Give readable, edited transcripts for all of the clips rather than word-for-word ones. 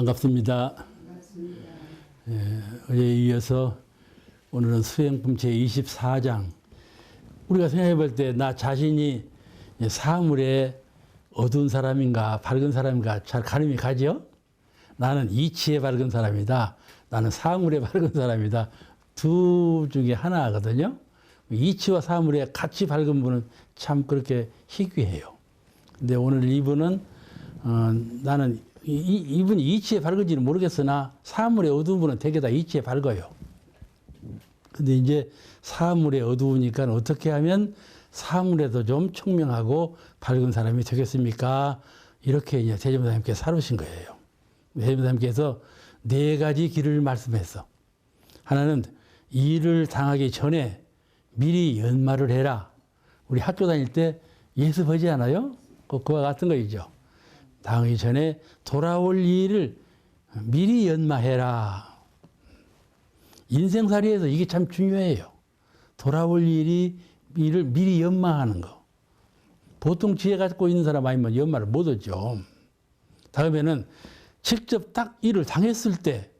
반갑습니다. 반갑습니다. 어제에 이어서 오늘은 수행품 제24장. 우리가 생각해 볼 때 나 자신이 사물에 어두운 사람인가 밝은 사람인가 잘 가늠이 가죠? 나는 이치에 밝은 사람이다. 나는 사물에 밝은 사람이다. 두 중에 하나거든요. 이치와 사물에 같이 밝은 분은 참 그렇게 희귀해요. 근데 오늘 이분은 나는 이분이 이치에 밝은지는 모르겠으나 사물에 어두운 분은 대개 다 이치에 밝아요. 근데 이제 사물에 어두우니까 어떻게 하면 사물에도 좀 총명하고 밝은 사람이 되겠습니까? 이렇게 이제 대전사님께서 살으신 거예요. 대전사님께서 네 가지 길을 말씀했어. 하나는 일을 당하기 전에 미리 연말을 해라. 우리 학교 다닐 때 예습하지 않아요? 그와 같은 거이죠. 당하기 전에 돌아올 일을 미리 연마해라. 인생살이에서 이게 참 중요해요. 돌아올 일을 미리 연마하는 거. 보통 지혜 갖고 있는 사람 아니면 연마를 못 하죠. 다음에는 직접 딱 일을 당했을 때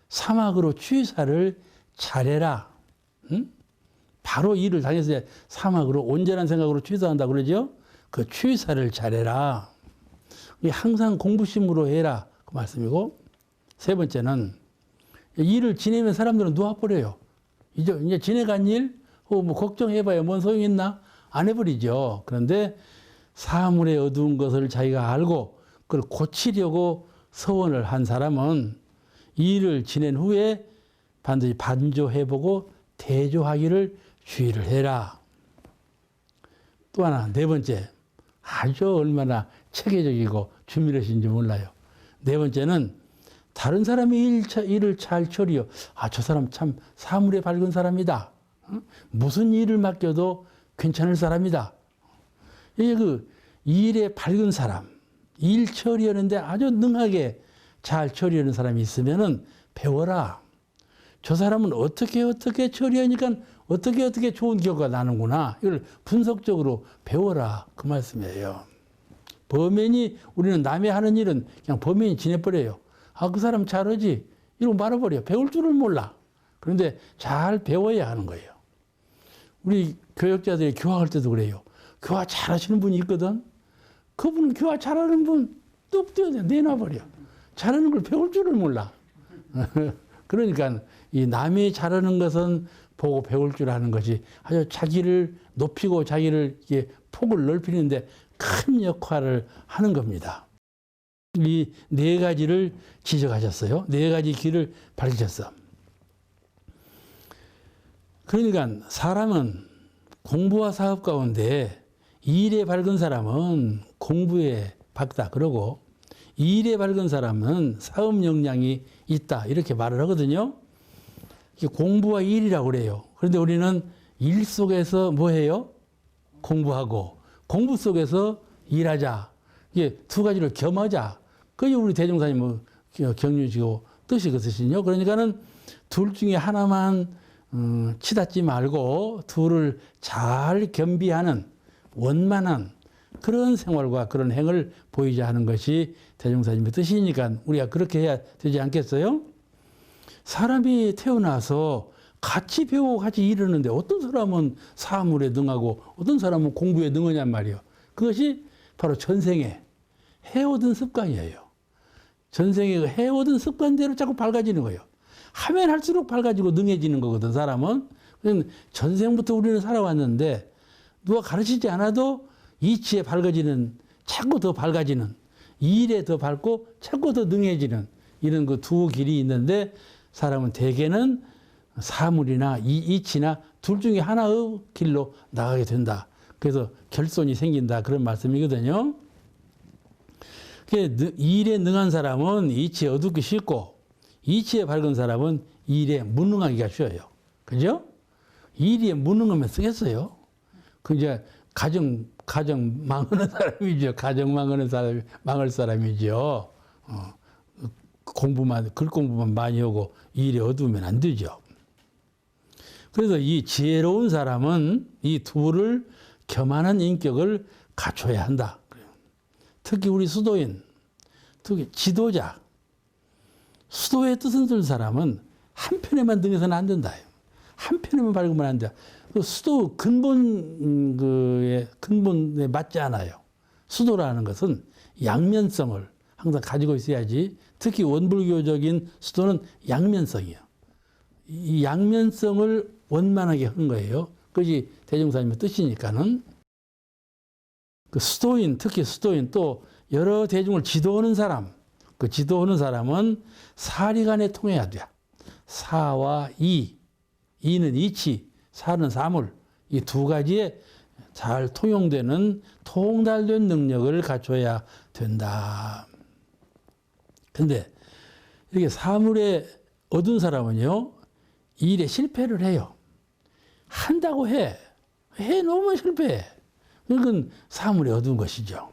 사막으로 취사를 잘해라. 응? 바로 일을 당했을 때 사막으로 온전한 생각으로 취사한다 그러죠. 그 취사를 잘해라. 항상 공부심으로 해라. 그 말씀이고, 세 번째는 일을 지내면 사람들은 놓아버려요. 이제 지내간 일, 뭐 걱정해봐야 뭔 소용 있나? 안 해버리죠. 그런데 사물의 어두운 것을 자기가 알고 그걸 고치려고 서원을 한 사람은 일을 지낸 후에 반드시 반조해보고 대조하기를 주의를 해라. 또 하나, 네 번째. 아주 얼마나 체계적이고 주밀하신지 몰라요. 네 번째는 다른 사람이 일을 잘 처리요. 저 사람 참 사물에 밝은 사람이다. 무슨 일을 맡겨도 괜찮을 사람이다. 이게 그 일에 밝은 사람, 일 처리하는데 아주 능하게 잘 처리하는 사람이 있으면은 배워라. 저 사람은 어떻게 처리하니까 어떻게 좋은 결과가 나는구나. 이걸 분석적으로 배워라. 그 말씀이에요. 범인이, 우리는 남이 하는 일은 그냥 범인이 지내버려요. 그 사람 잘하지. 이러고 말아버려. 배울 줄을 몰라. 그런데 잘 배워야 하는 거예요. 우리 교역자들이 교화할 때도 그래요. 교화 잘하시는 분이 있거든. 그분은 교화 잘하는 분 뚝 떼어서 내놔버려. 잘하는 걸 배울 줄을 몰라. 그러니까 이 남이 잘하는 것은 보고 배울 줄 아는 것이 아주 자기를 높이고 자기를 이렇게 폭을 넓히는데 큰 역할을 하는 겁니다. 이 네 가지를 지적하셨어요. 네 가지 길을 밝히셨어. 그러니까 사람은 공부와 사업 가운데 일에 밝은 사람은 공부에 밝다. 그러고 일에 밝은 사람은 사업 역량이 있다. 이렇게 말을 하거든요. 공부와 일이라고 그래요. 그런데 우리는 일 속에서 뭐 해요? 공부하고 공부 속에서 일하자. 이게 두 가지를 겸하자. 그게 우리 대종사님 경륜이시고 뜻이 그 뜻이요. 그러니까는 둘 중에 하나만 치닫지 말고 둘을 잘 겸비하는 원만한 그런 생활과 그런 행을 보이자 하는 것이 대종사님의 뜻이니까 우리가 그렇게 해야 되지 않겠어요? 사람이 태어나서 같이 배우고 같이 이르는데 어떤 사람은 사물에 능하고 어떤 사람은 공부에 능하냔 말이에요. 그것이 바로 전생에 해오던 습관이에요. 전생에 해오던 습관대로 자꾸 밝아지는 거예요. 하면 할수록 밝아지고 능해지는 거거든, 사람은. 전생부터 우리는 살아왔는데 누가 가르치지 않아도 이치에 밝아지는, 자꾸 더 밝아지는, 일에 더 밝고 자꾸 더 능해지는 이런 그 두 길이 있는데 사람은 대개는 사물이나 이치나 둘 중에 하나의 길로 나가게 된다. 그래서 결손이 생긴다. 그런 말씀이거든요. 일에 능한 사람은 이치에 어둡기 쉽고 이치에 밝은 사람은 일에 무능하기가 쉬워요. 그죠? 일에 무능하면 쓰겠어요. 그 이제 가정 망하는 사람이죠. 가정 망하는 사람이 망할 사람이죠. 글 공부만 많이 하고 일에 어두우면 안 되죠. 그래서 이 지혜로운 사람은 이 둘을 겸하는 인격을 갖춰야 한다. 특히 우리 수도인, 특히 지도자, 수도의 뜻을 들 사람은 한편에만 등에서는 안 된다. 한편에만 밟으면 안 돼. 그 수도 근본에 맞지 않아요. 수도라는 것은 양면성을 항상 가지고 있어야지. 특히 원불교적인 수도는 양면성이에요. 이 양면성을 원만하게 한 거예요. 그것이 대종사님의 뜻이니까는. 그 수도인, 특히 수도인 또 여러 대중을 지도하는 사람, 그 지도하는 사람은 사리간에 통해야 돼. 사와 이, 이는 이치, 사는 사물, 이 두 가지에 잘 통용되는 통달된 능력을 갖춰야 된다. 근데 이렇게 사물에 얻은 사람은요, 일에 실패를 해요. 한다고 해. 해 놓으면 실패해. 그건 사물에 얻은 것이죠.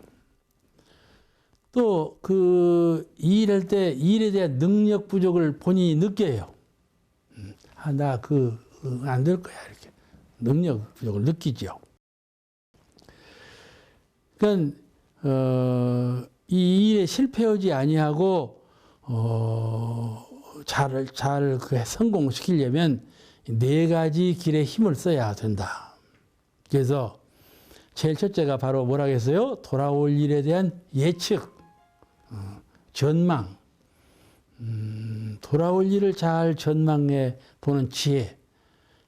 또 그 일할 때 일에 대한 능력 부족을 본인이 느껴요. 나 안 될 거야 이렇게 능력 부족을 느끼죠. 그러니까 이 일에 실패하지 아니하고 잘 성공시키려면 네 가지 길에 힘을 써야 된다. 그래서 제일 첫째가 바로 뭐라고 했어요? 돌아올 일에 대한 예측, 전망, 돌아올 일을 잘 전망해 보는 지혜,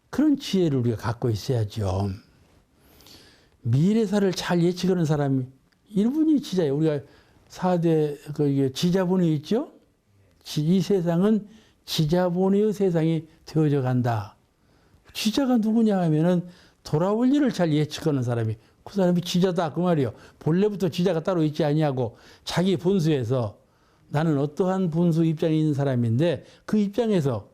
그런 지혜를 우리가 갖고 있어야죠. 미래사를 잘 예측하는 사람이 이분이 지자예요. 우리가 4대 지자본이 있죠? 이 세상은 지자본의 세상이 되어져 간다. 지자가 누구냐 하면은 돌아올 일을 잘 예측하는 사람이 그 사람이 지자다 그 말이에요. 본래부터 지자가 따로 있지 아니하고 자기 본수에서 나는 어떠한 본수 입장에 있는 사람인데 그 입장에서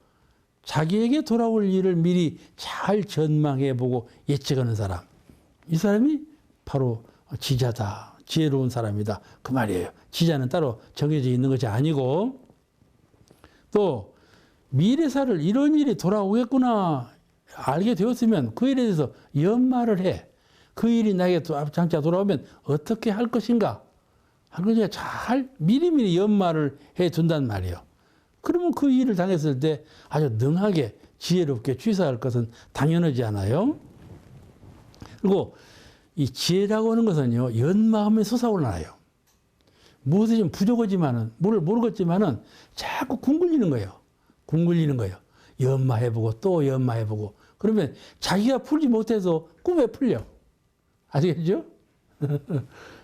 자기에게 돌아올 일을 미리 잘 전망해보고 예측하는 사람. 이 사람이 바로 지자다. 지혜로운 사람이다. 그 말이에요. 지자는 따로 정해져 있는 것이 아니고 또 미래사를 이런 일이 돌아오겠구나 알게 되었으면 그 일에 대해서 연마를 해. 그 일이 나에게 장차 돌아오면 어떻게 할 것인가? 할 것인가 잘 미리미리 연마를 해 둔단 말이에요. 그러면 그 일을 당했을 때 아주 능하게 지혜롭게 취사할 것은 당연하지 않아요? 그리고 이 지혜라고 하는 것은요, 연마하면 솟아올라요. 무엇이 좀 부족하지만은, 뭘 모르겠지만은 자꾸 궁굴리는 거예요. 궁굴리는 거예요. 연마해보고 또 연마해보고. 그러면 자기가 풀지 못해서 꿈에 풀려. 아시겠죠?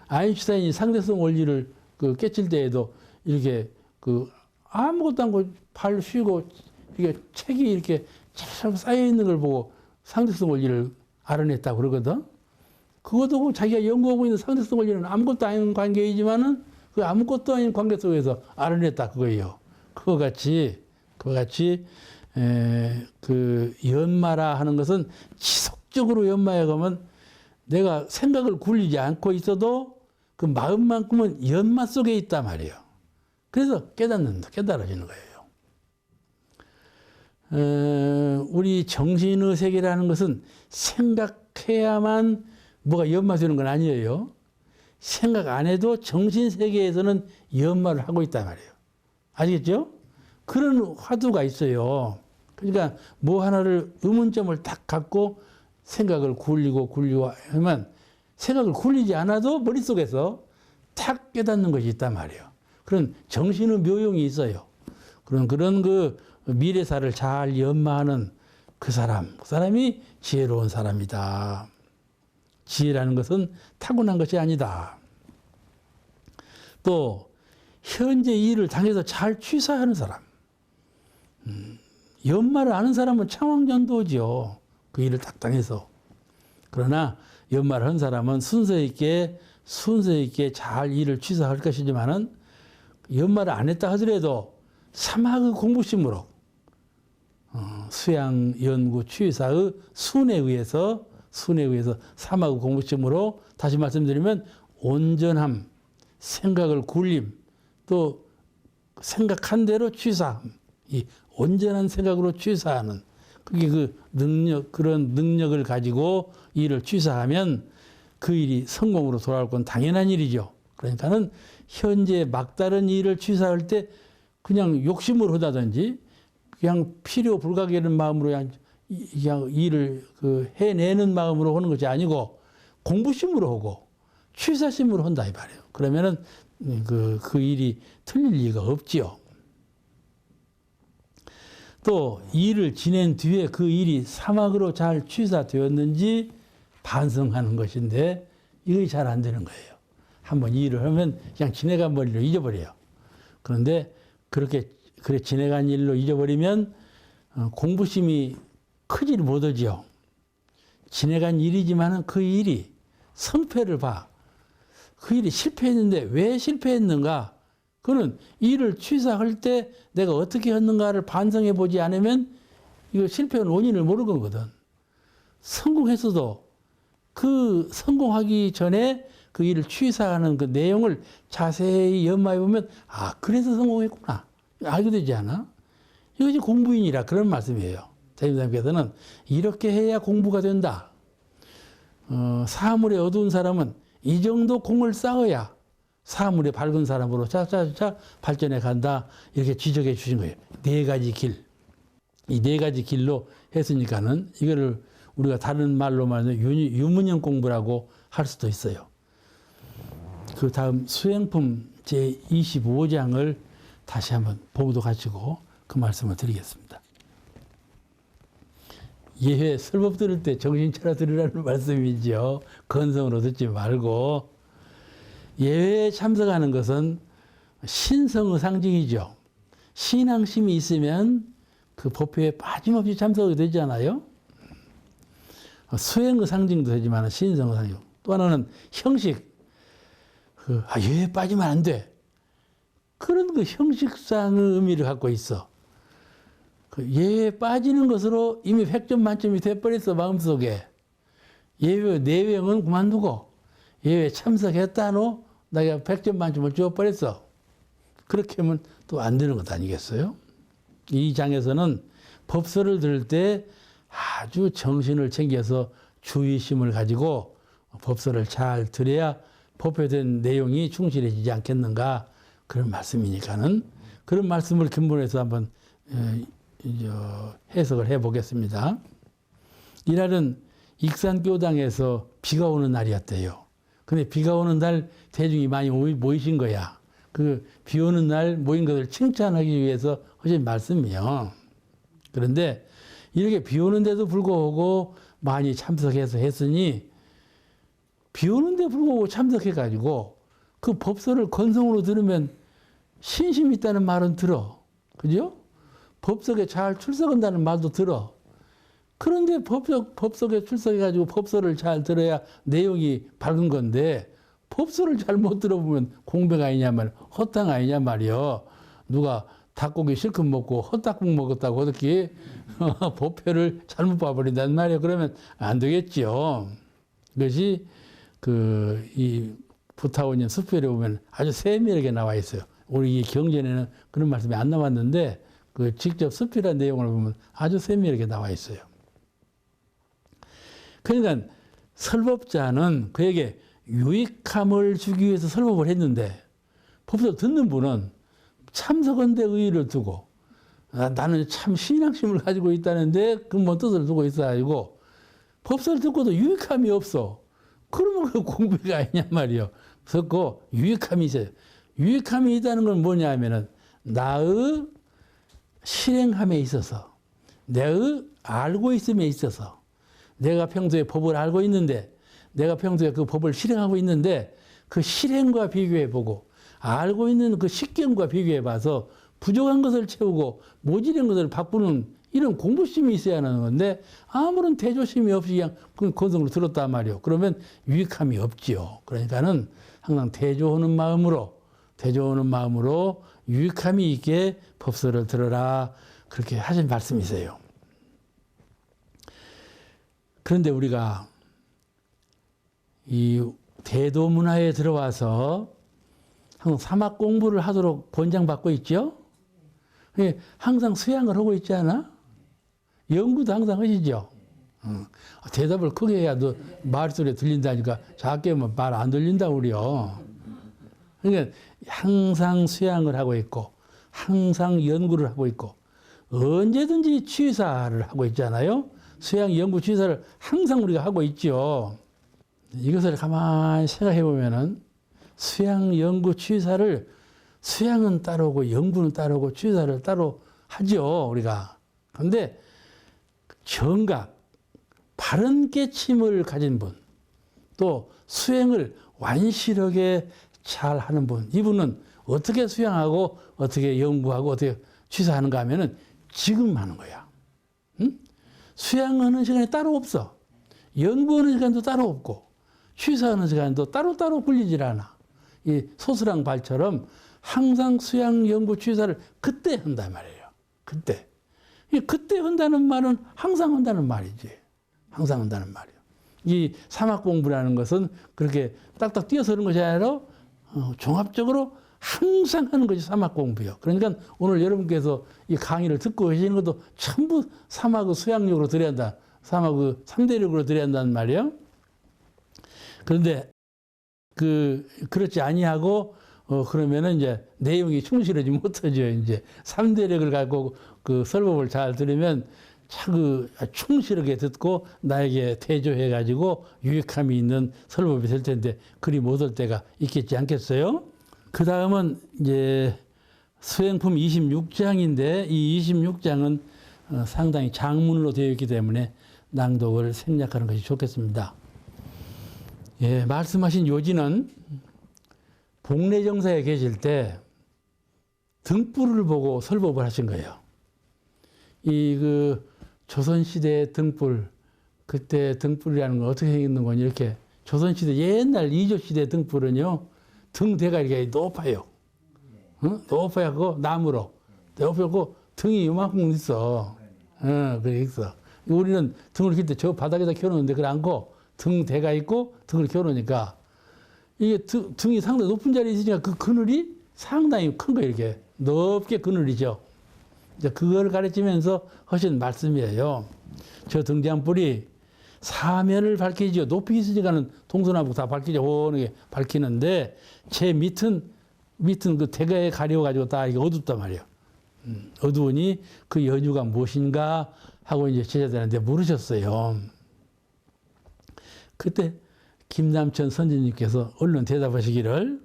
아인슈타인이 상대성 원리를 깨칠 때에도 이렇게 아무것도 안 하고 발 쉬고 이게 책이 이렇게 잘 쌓여 있는 걸 보고 상대성 원리를 알아냈다고 그러거든. 그것도 자기가 연구하고 있는 상대성 원리는 아무것도 아닌 관계이지만은 그 아무것도 아닌 관계 속에서 알아냈다 그거예요. 그거 같이 연마라 하는 것은 지속적으로 연마해 가면 내가 생각을 굴리지 않고 있어도 그 마음만큼은 연마 속에 있단 말이에요. 그래서 깨달아지는 거예요. 우리 정신의 세계라는 것은 생각해야만 뭐가 연마되는 건 아니에요. 생각 안 해도 정신 세계에서는 연마를 하고 있단 말이에요. 아시겠죠? 그런 화두가 있어요. 그러니까 뭐 하나를 의문점을 딱 갖고 생각을 굴리고 하면 생각을 굴리지 않아도 머릿속에서 탁 깨닫는 것이 있단 말이에요. 그런 정신의 묘용이 있어요. 그런 그 미래사를 잘 연마하는 그 사람이 지혜로운 사람이다. 지혜라는 것은 타고난 것이 아니다. 또 현재 일을 당해서 잘 취사하는 사람. 연마를 아는 사람은 창왕전도죠. 그 일을 딱 당해서. 그러나 연마를 한 사람은 순서 있게 잘 일을 취사할 것이지만은 연마를 안 했다 하더라도 사막의 공부심으로 수양 연구 취사의 순에 의해서 사막의 공부심으로 다시 말씀드리면 온전함, 생각을 굴림, 또 생각한 대로 취사함, 이 온전한 생각으로 취사하는 그게 그런 능력을 가지고 일을 취사하면 그 일이 성공으로 돌아올 건 당연한 일이죠. 그러니까는 현재 막다른 일을 취사할 때 그냥 욕심으로 하다든지 그냥 필요 불가결한 마음으로 그냥 일을 해내는 마음으로 하는 것이 아니고 공부심으로 하고 취사심으로 한다 이 말이에요. 그러면은 그 일이 틀릴 리가 없지요. 또 일을 지낸 뒤에 그 일이 사막으로 잘 취사되었는지 반성하는 것인데 이게 잘 안 되는 거예요. 한번 일을 하면 그냥 지내간 일로 잊어버려요. 그런데 그래 지내간 일로 잊어버리면 공부심이 크지를 못하지요. 지내간 일이지만은 그 일이 성패를 봐. 그 일이 실패했는데 왜 실패했는가? 그는 일을 취사할 때 내가 어떻게 했는가를 반성해 보지 않으면 이거 실패한 원인을 모르는 거거든. 성공했어도 그 성공하기 전에 그 일을 취사하는 그 내용을 자세히 연마해 보면 아 그래서 성공했구나 알게 되지 않아? 이것이 공부인이라 그런 말씀이에요. 대림사님께서는 이렇게 해야 공부가 된다. 사물에 어두운 사람은 이 정도 공을 쌓아야 사물에 밝은 사람으로 차차차 발전해 간다. 이렇게 지적해 주신 거예요. 네 가지 길. 이 네 가지 길로 했으니까는 이거를 우리가 다른 말로 말하면 유문형 공부라고 할 수도 있어요. 그 다음 수행품 제25장을 다시 한번 보고도 가지고 그 말씀을 드리겠습니다. 예회 설법 들을 때 정신 차려 들으라는 말씀이죠. 건성으로 듣지 말고. 예회에 참석하는 것은 신성의 상징이죠. 신앙심이 있으면 그 법회에 빠짐없이 참석이 되잖아요. 수행의 상징도 되지만 신성의 상징. 또 하나는 형식. 예회에 빠지면 안 돼. 그런 그 형식상의 의미를 갖고 있어. 예외에 빠지는 것으로 이미 100점 만점이 돼버렸어, 마음속에. 예외, 내외는 그만두고, 예외에 참석했다노, 내가 100점 만점을 주어버렸어. 그렇게 하면 또 안 되는 것 아니겠어요? 이 장에서는 법서를 들을 때 아주 정신을 챙겨서 주의심을 가지고 법서를 잘 들어야 법회된 내용이 충실해지지 않겠는가, 그런 말씀이니까는 그런 말씀을 근본에서 한번 해석을 해보겠습니다. 이날은 익산교당에서 비가 오는 날이었대요. 근데 비가 오는 날 대중이 많이 모이신 거야. 그 비 오는 날 모인 것을 칭찬하기 위해서 하신 말씀이요. 그런데 이렇게 비 오는데도 불구하고 많이 참석해서 했으니 비 오는데 불구하고 참석해가지고 그 법서를 건성으로 들으면 신심 있다는 말은 들어. 그죠? 법석에 잘 출석한다는 말도 들어. 그런데 법석에 출석해가지고 법서를 잘 들어야 내용이 밝은 건데 법서를 잘 못 들어보면 공백 아니냐 말, 헛당 아니냐 말이요. 누가 닭고기 실컷 먹고 헛닭국 먹었다고 어떻게 법회를 잘못 봐버린다는 말이에요. 그러면 안 되겠죠. 그것이 이 부타원년 수표에 보면 아주 세밀하게 나와 있어요. 우리 이 경전에는 그런 말씀이 안 나왔는데 직접 수필한 내용을 보면 아주 세밀하게 나와 있어요. 그러니까 설법자는 그에게 유익함을 주기 위해서 설법을 했는데 법서 듣는 분은 참석한 데 의의를 두고 나는 참 신앙심을 가지고 있다는데 근본 뜻을 두고 있어가지고 법서를 듣고도 유익함이 없어. 그러면 그 공부가 아니냐 말이요. 그래서 유익함이 있어요. 유익함이 있다는 건 뭐냐 하면은 나의 실행함에 있어서 내의 알고 있음에 있어서 내가 평소에 법을 알고 있는데 내가 평소에 그 법을 실행하고 있는데 그 실행과 비교해보고 알고 있는 그 식견과 비교해봐서 부족한 것을 채우고 모자란 것을 바꾸는 이런 공부심이 있어야 하는 건데 아무런 대조심이 없이 그냥 그 건성으로 들었단 말이에요. 그러면 유익함이 없지요. 그러니까는 항상 대조하는 마음으로 유익함이 있게 법서를 들어라. 그렇게 하신 말씀이세요. 그런데 우리가 이 대도문화에 들어와서 항상 사막 공부를 하도록 권장받고 있죠. 항상 수양을 하고 있지 않아? 연구도 항상 하시죠. 대답을 크게 해야 너 말소리 들린다니까 작게 하면 말 안 들린다 우리요. 그러니까 항상 수양을 하고 있고 항상 연구를 하고 있고 언제든지 취사를 하고 있잖아요. 수양 연구 취사를 항상 우리가 하고 있죠. 이것을 가만히 생각해 보면은 수양 연구 취사를 수양은 따로고 연구는 따로고 취사를 따로 하죠, 우리가. 그런데 정각, 바른 깨침을 가진 분, 또 수행을 완실하게 잘 하는 분, 이분은 어떻게 수양하고 어떻게 연구하고 어떻게 취사하는가 하면은 지금 하는 거야. 응? 수양하는 시간이 따로 없어. 연구하는 시간도 따로 없고 취사하는 시간도 따로따로 불리질 않아. 이 소수랑 발처럼 항상 수양, 연구, 취사를 그때 한단 말이에요. 그때. 그때 한다는 말은 항상 한다는 말이지. 항상 한다는 말이에요. 이 사막 공부라는 것은 그렇게 딱딱 뛰어서 하는 것이 아니라 종합적으로 항상 하는 것이 사막 공부예요. 그러니까 오늘 여러분께서 이 강의를 듣고 계시는 것도 전부 사막의 수양력으로 드려야 한다. 사막의 3대력으로 드려야 한다는 말이에요. 그런데 그렇지 아니하고 그러면은 이제 내용이 충실하지 못하죠. 이제 3대력을 갖고 그 설법을 잘 들으면 참 충실하게 듣고 나에게 대조해 가지고 유익함이 있는 설법이 될 텐데 그리 못할 때가 있겠지 않겠어요? 그 다음은 이제 수행품 26장인데 이 26장은 상당히 장문으로 되어 있기 때문에 낭독을 생략하는 것이 좋겠습니다. 예, 말씀하신 요지는 복례정사에 계실 때 등불을 보고 설법을 하신 거예요. 조선시대 등불, 그때 등불이라는 건 어떻게 생겼는 거냐, 이렇게 조선시대 옛날 이조시대 등불은요, 등대가 이렇게 높아요. 높아요. 나무로. 높고 등이 이만큼 있어. 그래 있어. 우리는 등을 킬 때 저 바닥에다 켜놓는데 그걸 안고 등대가 있고 등을 켜놓으니까 이게 등이 상당히 높은 자리에 있으니까 그 그늘이 상당히 큰 거예요. 이렇게 높게 그늘이죠. 이제 그걸 가르치면서 하신 말씀이에요. 저 등잔불이 사면을 밝히죠. 높이 있으니까는 동서남북 다 밝히죠. 훤하게 밝히는데 제 밑은 그 대가에 가려가지고 다 이게 어둡단 말이에요. 어두우니 그 연유가 무엇인가 하고 이제 제자들한테 물으셨어요. 그때 김남천 선지님께서 얼른 대답하시기를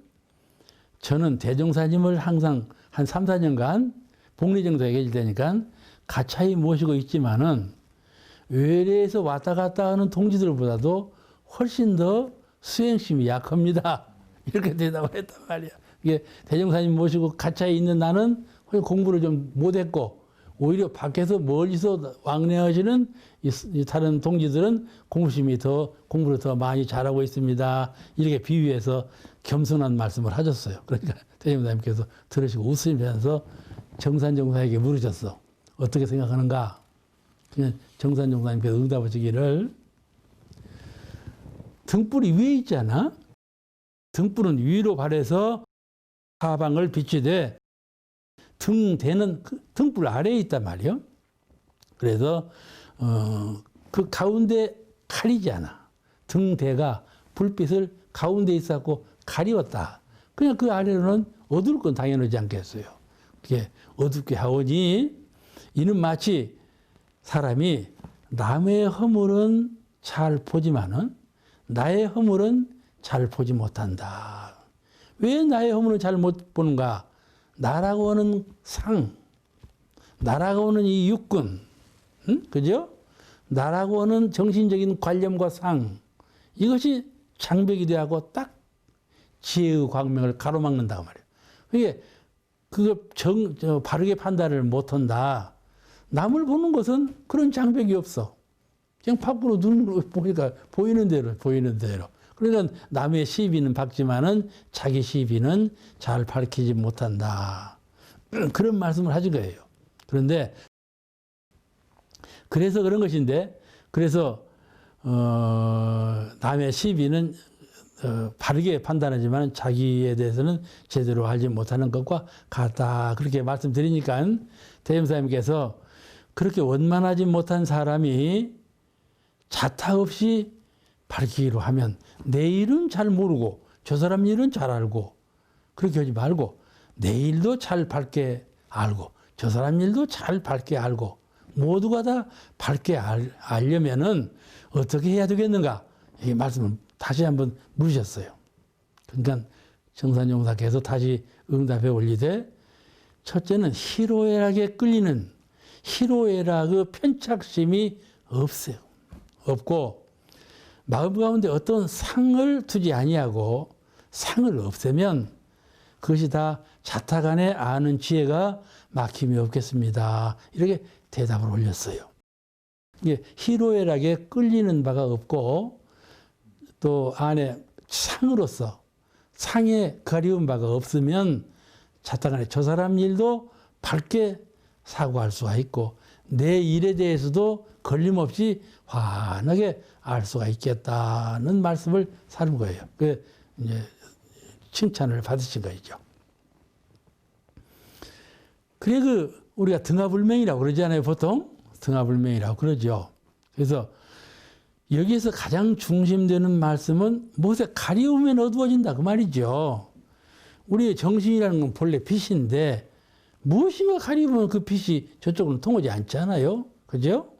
저는 대종사님을 항상 한 3, 4년간 복리정사에 계실 때니까 가차히 모시고 있지만은 외래에서 왔다 갔다 하는 동지들보다도 훨씬 더 수행심이 약합니다. 이렇게 대답을 했단 말이야. 이게 대종사님 모시고 가차에 있는 나는 공부를 좀 못했고 오히려 밖에서 멀리서 왕래하시는 이 다른 동지들은 공부를 더 많이 잘하고 있습니다. 이렇게 비유해서 겸손한 말씀을 하셨어요. 그러니까 대종사님께서 들으시고 웃으면서 정산정사에게 물으셨어. 어떻게 생각하는가? 그냥 정산정사님께서 응답하시기를 등불이 위에 있잖아. 등불은 위로 발해서 사방을 비추되 등대는 등불 아래에 있단 말이에요. 그래서 그 가운데 가리잖아. 등대가 불빛을 가운데 있었고 가리웠다. 그냥 그 아래로는 어두울 건 당연하지 않겠어요. 그게 어둡게 하오니 이는 마치 사람이 남의 허물은 잘 보지만은 나의 허물은 잘 보지 못한다. 왜 나의 허물은 잘 못 보는가? 나라고 하는 상, 나라고 하는 이 육군, 그죠? 나라고 하는 정신적인 관념과 상, 이것이 장벽이 되고 딱 지혜의 광명을 가로막는다고 말이에요. 그게 그걸 바르게 판단을 못한다. 남을 보는 것은 그런 장벽이 없어. 그냥 밖으로 눈으로 보니까 보이는 대로. 그러니까 남의 시비는 밝지만은 자기 시비는 잘 밝히지 못한다. 그런 말씀을 하신 거예요. 그런데 그래서 그런 것인데 그래서 남의 시비는 바르게 판단하지만 자기에 대해서는 제대로 알지 못하는 것과 같다. 그렇게 말씀드리니까 대임사님께서 그렇게 원만하지 못한 사람이 자타 없이 밝히기로 하면 내 일은 잘 모르고 저 사람 일은 잘 알고 그렇게 하지 말고 내 일도 잘 밝게 알고 저 사람 일도 잘 밝게 알고 모두가 다 밝게 알려면은 어떻게 해야 되겠는가? 이 말씀을 다시 한번 물으셨어요. 그러니까 정산용사께서 다시 응답해 올리되 첫째는 희로애락에 끌리는 희로애락 그 편착심이 없어요. 없고 마음 가운데 어떤 상을 두지 아니하고 상을 없애면 그것이 다 자타간에 아는 지혜가 막힘이 없겠습니다. 이렇게 대답을 올렸어요. 이게 희로애락에 끌리는 바가 없고 또 안에 상으로서 상에 가리운 바가 없으면 자타간에 저 사람 일도 밝게 사고할 수가 있고 내 일에 대해서도 걸림없이 환하게 알 수가 있겠다는 말씀을 사는 거예요. 그 이제 칭찬을 받으신 거죠. 그래 우리가 등하불명이라고 그러잖아요. 보통 등하불명이라고 그러죠. 그래서 여기에서 가장 중심되는 말씀은 못에 가리우면 어두워진다 그 말이죠. 우리의 정신이라는 건 본래 빛인데 무엇인가 가리우면 그 빛이 저쪽으로 통하지 않잖아요. 그죠?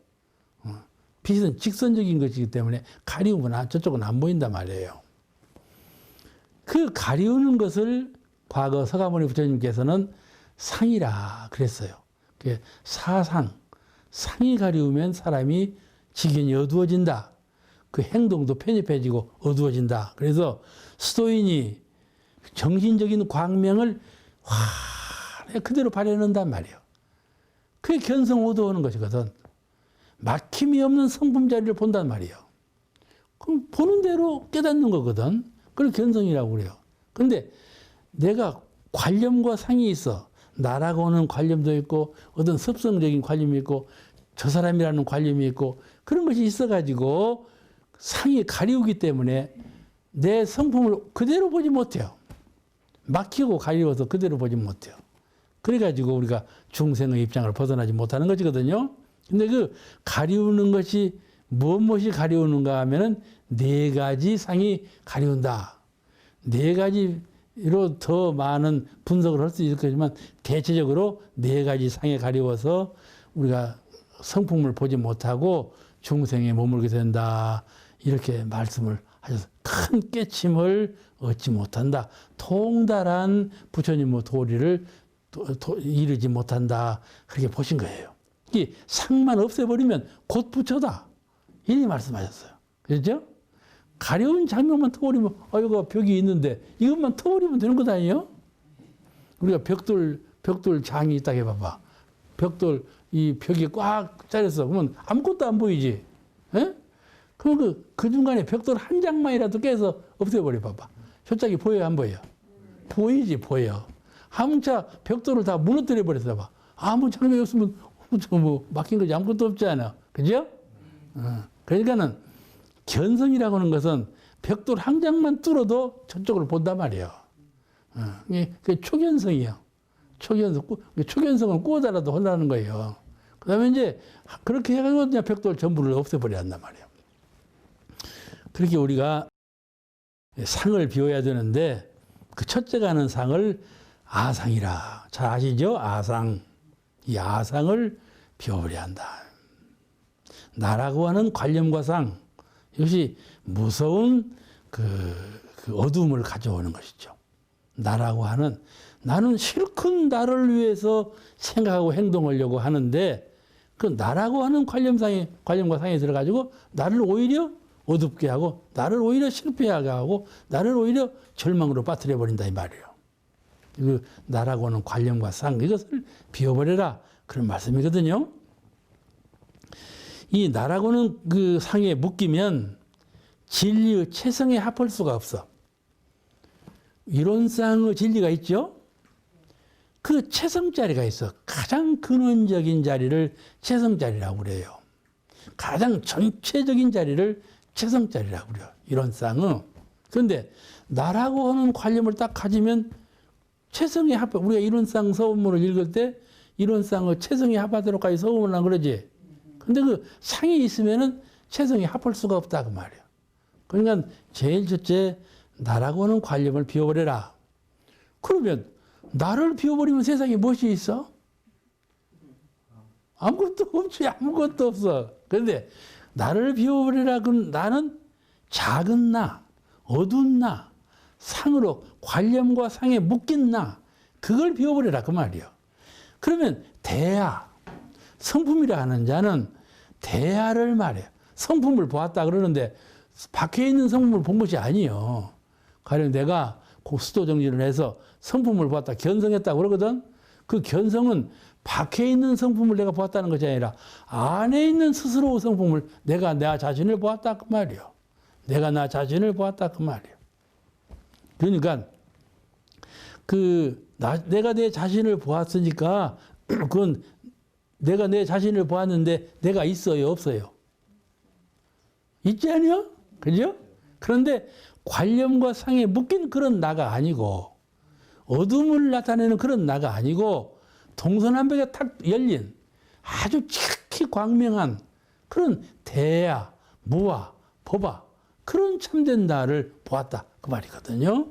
빛은 직선적인 것이기 때문에 가리우면 저쪽은 안 보인단 말이에요. 그 가리우는 것을 과거 서가모니 부처님께서는 상이라 그랬어요. 사상, 상이 가리우면 사람이 지견이 어두워진다. 그 행동도 편협해지고 어두워진다. 그래서 스토인이 정신적인 광명을 환하게 그대로 발현한단 말이에요. 그게 견성오도하는 것이거든. 막힘이 없는 성품 자리를 본단 말이에요. 그럼 보는 대로 깨닫는 거거든. 그걸 견성이라고 그래요. 근데 내가 관념과 상이 있어. 나라고는 관념도 있고 어떤 습성적인 관념이 있고 저 사람이라는 관념이 있고 그런 것이 있어가지고 상이 가리우기 때문에 내 성품을 그대로 보지 못해요. 막히고 가리워서 그대로 보지 못해요. 그래가지고 우리가 중생의 입장을 벗어나지 못하는 것이거든요. 근데 그 가리우는 것이 무엇이 가리우는가 하면은 네 가지 상이 가리운다. 네 가지로 더 많은 분석을 할 수 있을 거지만 대체적으로 네 가지 상에 가리워서 우리가 성품을 보지 못하고 중생에 머물게 된다. 이렇게 말씀을 하셔서 큰 깨침을 얻지 못한다. 통달한 부처님의 도리를 이루지 못한다. 그렇게 보신 거예요. 이 상만 없애버리면 곧 부처다. 이렇게 말씀하셨어요. 그렇죠? 가려운 장면만 터버리면 이거 벽이 있는데 이것만 터버리면 되는 것 아니에요? 우리가 벽돌 장이 있다 해봐봐. 벽돌 이 벽이 꽉 짜렸어. 그러면 아무것도 안 보이지. 에? 그럼 그 중간에 벽돌 한 장만이라도 깨서 없애버려 봐봐. 저짝이 보여요, 안 보여요? 보이지, 보여. 한문차 벽돌을 다 무너뜨려 버렸어 봐. 아무 장면이 없으면 뭐 막힌 것이 아무것도 없잖아. 그죠? 그러니까는 견성이라고 하는 것은 벽돌 한 장만 뚫어도 저쪽으로 본단 말이에요. 그게 초견성이에요. 초견성은 꾸어달라도 혼나는 거예요. 그 다음에 이제 그렇게 해가지고 그냥 벽돌 전부를 없애버려야 한단 말이에요. 그렇게 우리가 상을 비워야 되는데 그 첫째가 하는 상을 아상이라. 잘 아시죠? 아상. 이 아상을 비워버려야 한다. 나라고 하는 관념과 상. 이것이 무서운 그 어둠을 가져오는 것이죠. 나라고 하는 나는 실컷 나를 위해서 생각하고 행동하려고 하는데 그 나라고 하는 관념과 상에 들어가지고 나를 오히려 어둡게 하고 나를 오히려 실패하게 하고 나를 오히려 절망으로 빠뜨려 버린다 이 말이에요. 그 나라고 하는 관념과 상 이것을 비워버려라 그런 말씀이거든요. 이 나라고는 그 상에 묶이면 진리의 체성에 합할 수가 없어. 이론상의 진리가 있죠. 그 체성 자리가 있어. 가장 근원적인 자리를 체성 자리라고 그래요. 가장 전체적인 자리를 체성 자리라고 그래요. 이론상은. 그런데 나라고 하는 관념을 딱 가지면 체성에 합해. 우리가 이론상 서문을 읽을 때 이론상의 체성에 합하도록까지 서문을 안 그러지. 근데 그 상이 있으면은 체성에 합할 수가 없다 그 말이에요. 그러니까 제일 첫째 나라고 하는 관념을 비워버려라. 그러면 나를 비워버리면 세상에 무엇이 있어? 아무것도 없지. 아무것도 없어. 그런데 나를 비워버리라. 그럼 나는 작은 나, 어두운 나, 상으로 관념과 상에 묶인 나, 그걸 비워버리라 그 말이요. 그러면 대야, 성품이라 하는 자는 대야를 말해요. 성품을 보았다 그러는데 밖에 있는 성품을 본 것이 아니에요. 가령 내가 수도 정진을 해서 성품을 보았다, 견성했다고 그러거든. 그 견성은 밖에 있는 성품을 내가 보았다는 것이 아니라 안에 있는 스스로 성품을 내가 나 자신을 보았다 그 말이요. 내가 나 자신을 보았다 그 말이요. 그러니까 내가 내 자신을 보았으니까 그건 내가 내 자신을 보았는데 내가 있어요, 없어요? 있지 않아요? 그죠? 그런데 관념과 상에 묶인 그런 나가 아니고 어둠을 나타내는 그런 나가 아니고 동서남북에 탁 열린 아주 지극히 광명한 그런 대야, 무아, 법아 그런 참된 나를 보았다 그 말이거든요.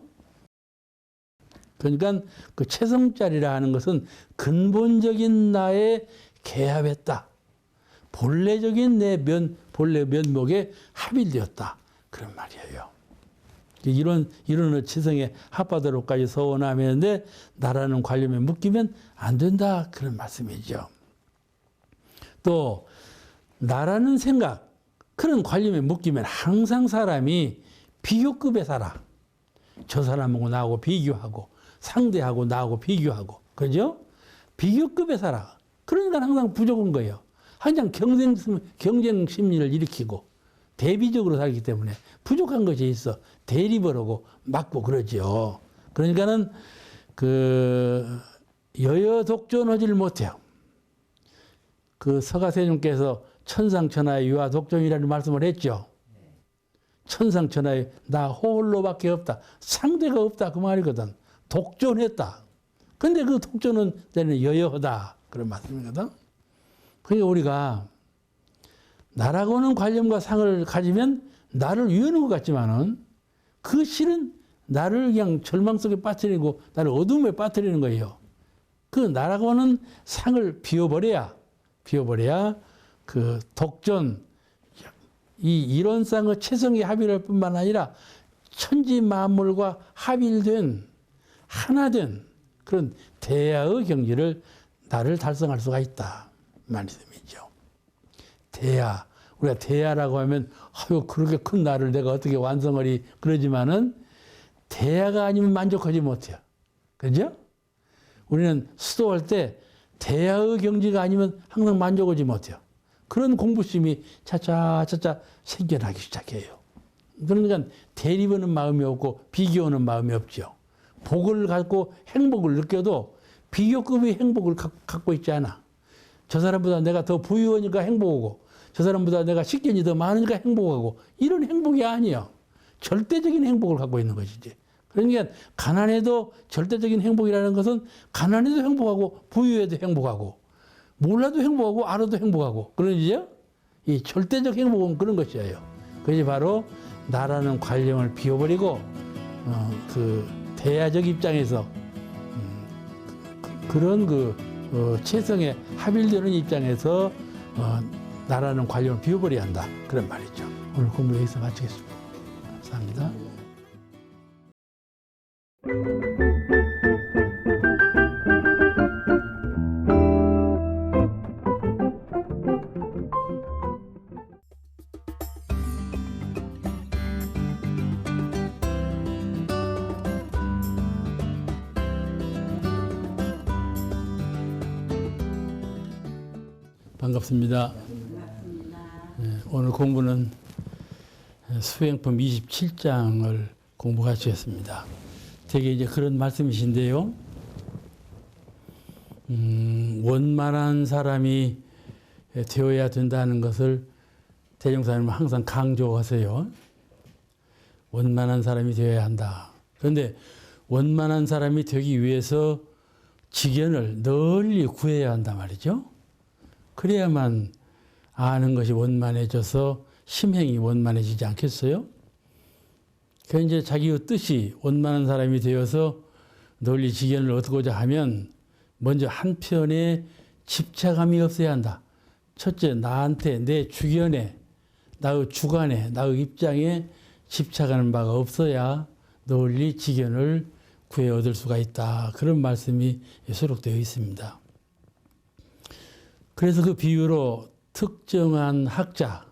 그러니까 그 최성자리라 하는 것은 근본적인 나에 개합했다. 본래적인 내 본래 면목에 합일되었다. 그런 말이에요. 이런 최성의 합바다로까지 서원하면데 나라는 관념에 묶이면 안 된다. 그런 말씀이죠. 또 나라는 생각, 그런 관념에 묶이면 항상 사람이 비교급에 살아. 저 사람하고 나하고 비교하고 상대하고 나하고 비교하고 그죠? 비교급에 살아. 그러니까 항상 부족한 거예요. 항상 경쟁 심리를 일으키고 대비적으로 살기 때문에 부족한 것이 있어. 대립을 하고 막고 그러죠. 그러니까는 여여독존하지를 못해요. 서가세존께서 천상천하의 유아독존이라는 말씀을 했죠. 천상천하에 나 홀로밖에 없다. 상대가 없다. 그 말이거든. 독존했다. 근데 그 독존은 여여하다. 그런 말씀이거든. 그러니까 우리가 나라고는 관념과 상을 가지면 나를 위하는 것 같지만은 그 실은 나를 그냥 절망 속에 빠뜨리고 나를 어둠에 빠뜨리는 거예요. 그 나라고는 상을 비워버려야 그 독존, 이 이론상의 최성의 합일할 뿐만 아니라 천지 만물과 합일된 하나된 그런 대야의 경지를 나를 달성할 수가 있다. 말씀이죠. 대야. 우리가 대야라고 하면 아유 그렇게 큰 나를 내가 어떻게 완성하리 그러지만은 대야가 아니면 만족하지 못해요. 그죠? 우리는 수도할 때 대야의 경지가 아니면 항상 만족하지 못해요. 그런 공부심이 차차 생겨나기 시작해요. 그러니까 대립하는 마음이 없고 비교하는 마음이 없죠. 복을 갖고 행복을 느껴도 비교급의 행복을 갖고 있지 않아. 저 사람보다 내가 더 부유하니까 행복하고 저 사람보다 내가 식견이 더 많으니까 행복하고 이런 행복이 아니에요. 절대적인 행복을 갖고 있는 것이지. 그러니까 가난해도 절대적인 행복이라는 것은 가난해도 행복하고 부유해도 행복하고 몰라도 행복하고 알아도 행복하고 그런 거죠. 이 절대적 행복은 그런 것이에요. 그것이 바로 나라는 관념을 비워버리고 그 대야적 입장에서 그런 최성에 합일되는 입장에서 나라는 관념을 비워버려야 한다. 그런 말이죠. 오늘 공부 여기서 마치겠습니다. 감사합니다. 반갑습니다. 네, 오늘 공부는 수행품 27장을 공부하시겠습니다. 되게 이제 그런 말씀이신데요. 원만한 사람이 되어야 된다는 것을 대종사님은 항상 강조하세요. 원만한 사람이 되어야 한다. 그런데 원만한 사람이 되기 위해서 지견을 널리 구해야 한단 말이죠. 그래야만 아는 것이 원만해져서 심행이 원만해지지 않겠어요? 그 이제 자기의 뜻이 원만한 사람이 되어서 널리 지견을 얻고자 하면 먼저 한편의 집착함이 없어야 한다. 첫째, 나한테, 내 주견에, 나의 주관에, 나의 입장에 집착하는 바가 없어야 널리 지견을 구해 얻을 수가 있다. 그런 말씀이 수록되어 있습니다. 그래서 그 비유로 특정한 학자나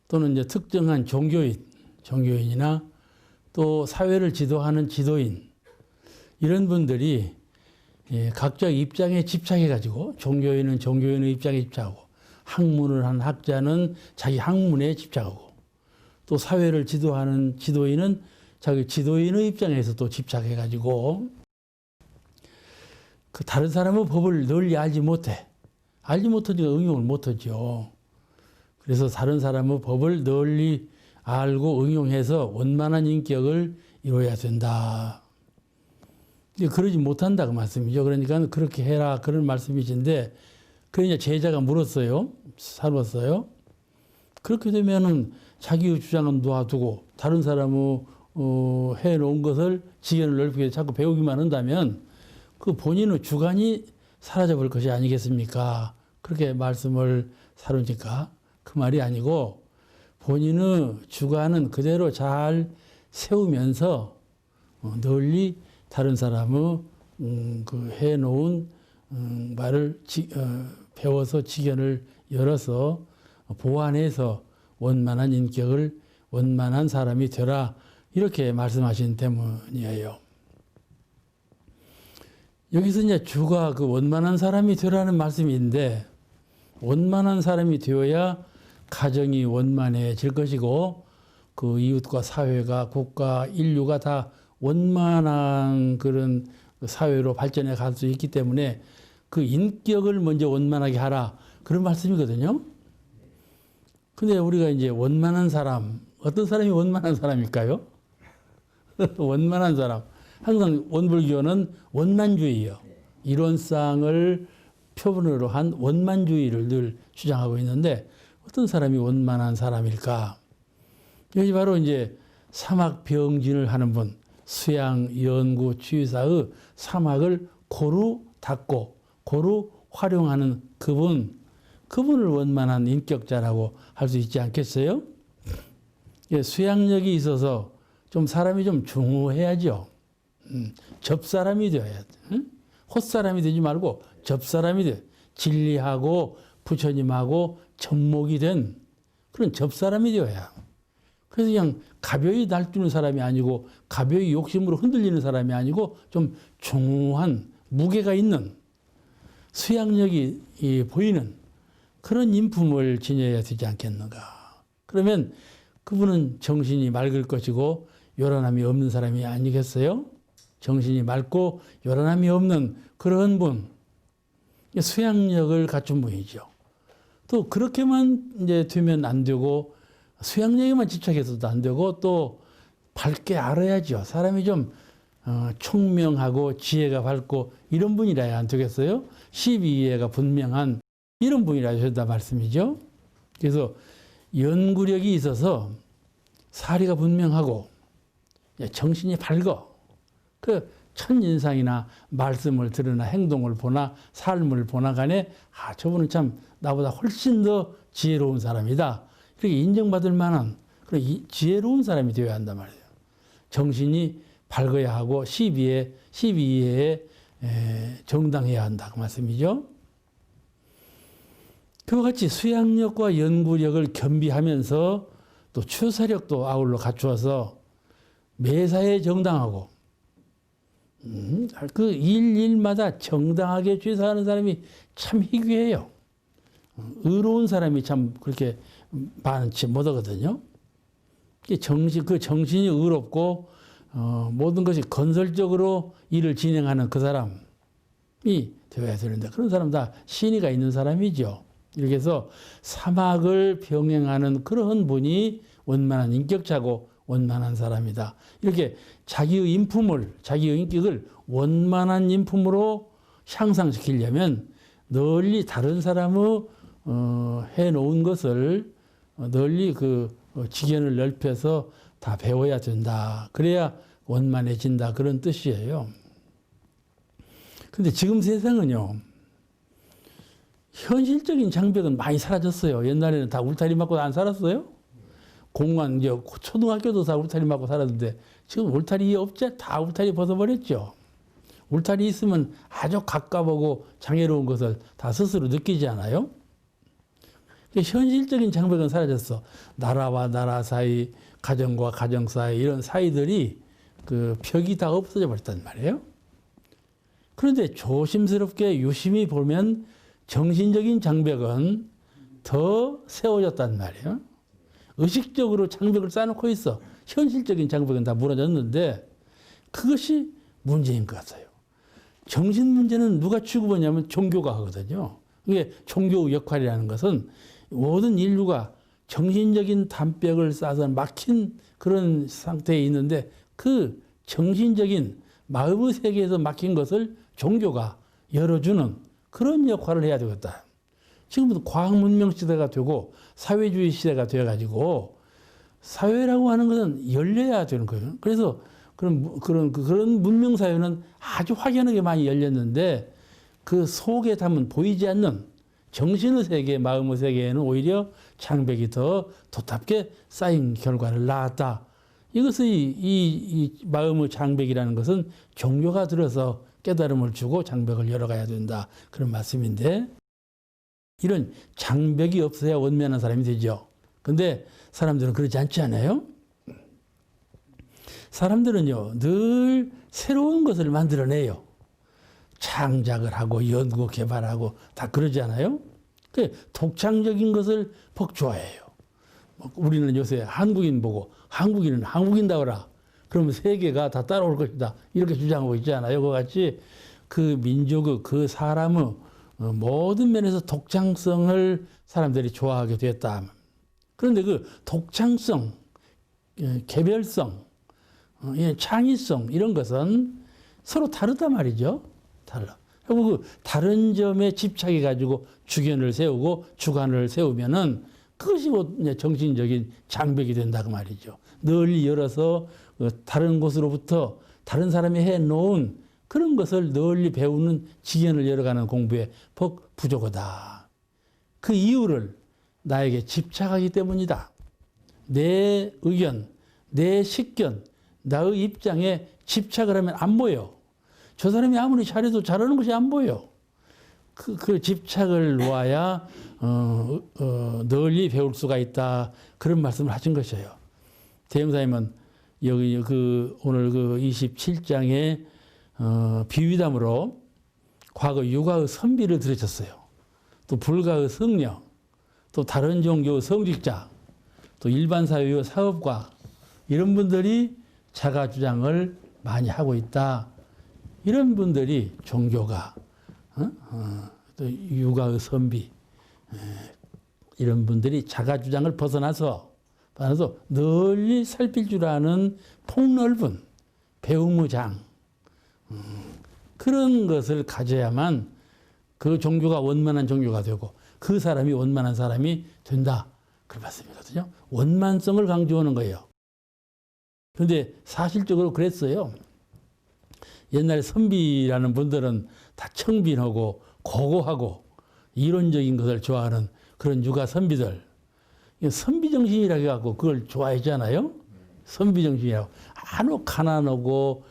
또는 이제 특정한 종교인이나 또 사회를 지도하는 지도인, 이런 분들이 각자 입장에 집착해가지고, 종교인은 종교인의 입장에 집착하고, 학문을 한 학자는 자기 학문에 집착하고, 또 사회를 지도하는 지도인은 자기 지도인의 입장에서 또 집착해가지고, 그 다른 사람의 법을 널리 알지 못하니까 응용을 못하죠. 그래서 다른 사람의 법을 널리 알고 응용해서 원만한 인격을 이루어야 된다. 그러지 못한다 그 말씀이죠. 그러니까 그렇게 해라 그런 말씀이신데, 그러니까 제자가 물었어요. 살았어요. 그렇게 되면은 자기의 주장은 놔두고 다른 사람의 해놓은 것을 지견을 넓히게 자꾸 배우기만 한다면 그 본인의 주관이 사라져버릴 것이 아니겠습니까? 그렇게 말씀을 사르니까 그 말이 아니고, 본인의 주관은 그대로 잘 세우면서 널리 다른 사람의 그 해놓은 말을 배워서 지견을 열어서 보완해서 원만한 인격을, 원만한 사람이 되라, 이렇게 말씀하신 때문이에요. 여기서 이제 주가 그 원만한 사람이 되라는 말씀인데, 원만한 사람이 되어야 가정이 원만해질 것이고, 그 이웃과 사회가, 국가, 인류가 다 원만한 그런 사회로 발전해 갈 수 있기 때문에 그 인격을 먼저 원만하게 하라, 그런 말씀이거든요. 근데 우리가 이제 원만한 사람, 어떤 사람이 원만한 사람일까요? 원만한 사람. 항상 원불교는 원만주의예요. 이론상을 표본으로 한 원만주의를 늘 주장하고 있는데, 어떤 사람이 원만한 사람일까? 여기 바로 이제 사막병진을 하는 분, 수양, 연구, 취사의 사막을 고루 닦고 고루 활용하는 그분을 원만한 인격자라고 할 수 있지 않겠어요? 수양력이 있어서 좀 사람이 좀 중후해야죠. 접사람이 되어야 돼. 헛사람이 되지 말고 접사람이 돼. 진리하고 부처님하고 접목이 된 그런 접사람이 되어야. 그래서 그냥 가벼이 날뛰는 사람이 아니고, 가벼이 욕심으로 흔들리는 사람이 아니고, 좀 중후한 무게가 있는 수양력이 보이는 그런 인품을 지녀야 되지 않겠는가. 그러면 그분은 정신이 맑을 것이고 요란함이 없는 사람이 아니겠어요? 정신이 맑고 요란함이 없는 그런 분, 수양력을 갖춘 분이죠. 또 그렇게만 이제 되면 안 되고, 수양력에만 집착해서도 안 되고, 또 밝게 알아야죠. 사람이 좀 총명하고 지혜가 밝고 이런 분이라야 안 되겠어요? 12이해가 분명한 이런 분이라야 된다 말씀이죠. 그래서 연구력이 있어서 사리가 분명하고 정신이 밝어. 그 첫인상이나 말씀을 들으나 행동을 보나 삶을 보나 간에, 저분은 참 나보다 훨씬 더 지혜로운 사람이다, 이렇게 인정받을 만한 그런 지혜로운 사람이 되어야 한단 말이에요. 정신이 밝아야 하고 12이해에 정당해야 한다 그 말씀이죠. 그와 같이 수양력과 연구력을 겸비하면서 또 추사력도 아울러 갖추어서 매사에 정당하고, 그 일마다 정당하게 취사하는 사람이 참 희귀해요. 의로운 사람이 참 그렇게 많지 못하거든요. 그 정신이 의롭고 모든 것이 건설적으로 일을 진행하는 그 사람이 되어야 되는데, 그런 사람 다 신의가 있는 사람이죠. 이렇게 해서 사막을 병행하는 그런 분이 원만한 인격자고 원만한 사람이다. 이렇게 자기의 인품을, 자기의 인격을 원만한 인품으로 향상시키려면 널리 다른 사람의 해놓은 것을 널리 그 지견을 넓혀서 다 배워야 된다. 그래야 원만해진다. 그런 뜻이에요. 근데 지금 세상은요, 현실적인 장벽은 많이 사라졌어요. 옛날에는 다 울타리 맞고 안 살았어요? 공무원, 이제 초등학교도 다 울타리 맞고 살았는데 지금 울타리 없죠? 다 울타리 벗어버렸죠. 울타리 있으면 아주 가까보고 장애로운 것을 다 스스로 느끼지 않아요? 현실적인 장벽은 사라졌어. 나라와 나라 사이, 가정과 가정 사이, 이런 사이들이 그 벽이 다 없어져 버렸단 말이에요. 그런데 조심스럽게 유심히 보면 정신적인 장벽은 더 세워졌단 말이에요. 의식적으로 장벽을 쌓아놓고 있어. 현실적인 장벽은 다 무너졌는데 그것이 문제인 것 같아요. 정신 문제는 누가 취급하냐면 종교가 하거든요. 이게 종교 역할이라는 것은 모든 인류가 정신적인 담벽을 쌓아서 막힌 그런 상태에 있는데 그 정신적인 마음의 세계에서 막힌 것을 종교가 열어주는 그런 역할을 해야 되겠다. 지금부터 과학문명 시대가 되고 사회주의 시대가 되어가지고 사회라고 하는 것은 열려야 되는 거예요. 그래서 그런 문명 사회는 아주 확연하게 많이 열렸는데 그 속에 담은 보이지 않는 정신의 세계, 마음의 세계에는 오히려 장벽이 더 도탑게 쌓인 결과를 낳았다. 이것이 이 마음의 장벽이라는 것은 종교가 들어서 깨달음을 주고 장벽을 열어가야 된다. 그런 말씀인데 이런 장벽이 없어야 원만한 사람이 되죠. 근데 사람들은 그렇지 않지 않아요? 사람들은요, 늘 새로운 것을 만들어내요. 창작을 하고 연구 개발하고 다 그러지 않아요? 독창적인 것을 퍽 좋아해요. 우리는 요새 한국인 보고 한국인은 한국인다워라. 그러면 세계가 다 따라올 것이다. 이렇게 주장하고 있지 않아요? 그와 같이 그 민족의 그 사람의 모든 면에서 독창성을 사람들이 좋아하게 됐다. 그런데 그 독창성, 개별성, 창의성 이런 것은 서로 다르단 말이죠. 달라. 그리고 그 다른 점에 집착해 가지고 주견을 세우고 주관을 세우면은 그것이 정신적인 장벽이 된다고 말이죠. 널리 열어서 다른 곳으로부터 다른 사람이 해놓은 그런 것을 널리 배우는 지견을 열어가는 공부에 부족하다. 그 이유를 나에게 집착하기 때문이다. 내 의견, 내 식견, 나의 입장에 집착을 하면 안 보여. 저 사람이 아무리 잘해도 잘하는 것이 안 보여. 그 집착을 놓아야 널리 배울 수가 있다. 그런 말씀을 하신 것이에요. 대형사님은 여기 오늘 27장에 비위담으로 과거 유가의 선비를 들으셨어요. 또 불가의 성령, 또 다른 종교의 성직자, 또 일반 사회의 사업가 이런 분들이 자가 주장을 많이 하고 있다. 이런 분들이 종교가 또 유가의 선비 이런 분들이 자가 주장을 벗어나서 널리 살필 줄 아는 폭넓은 배움의 장 그런 것을 가져야만 그 종교가 원만한 종교가 되고 그 사람이 원만한 사람이 된다. 그런 말씀이거든요. 원만성을 강조하는 거예요. 그런데 사실적으로 그랬어요. 옛날에 선비라는 분들은 다 청빈하고 고고하고 이론적인 것을 좋아하는 그런 유가 선비들. 선비 정신이라고 해갖고 그걸 좋아했잖아요. 선비 정신이라고. 아주 가난하고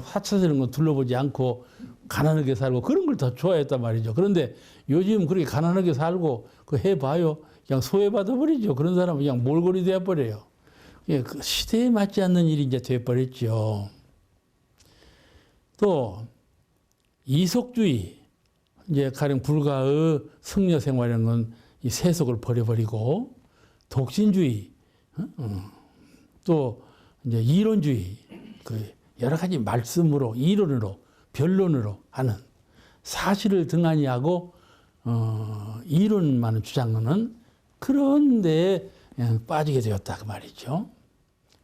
화차 이런 거 둘러보지 않고 가난하게 살고 그런 걸 더 좋아했단 말이죠. 그런데 요즘 그렇게 가난하게 살고 해봐요. 그냥 소외받아 버리죠. 그런 사람은 그냥 몰골이 되어버려요. 그 시대에 맞지 않는 일이 이제 되어버렸죠. 또 이속주의, 이제 가령 불가의 승려 생활이라는 건 이 세속을 버려버리고 독신주의, 또 이제 이론주의, 여러 가지 말씀으로 이론으로 변론으로 하는 사실을 등한히 하고 이론만을 주장하는 그런 데에 빠지게 되었다 그 말이죠.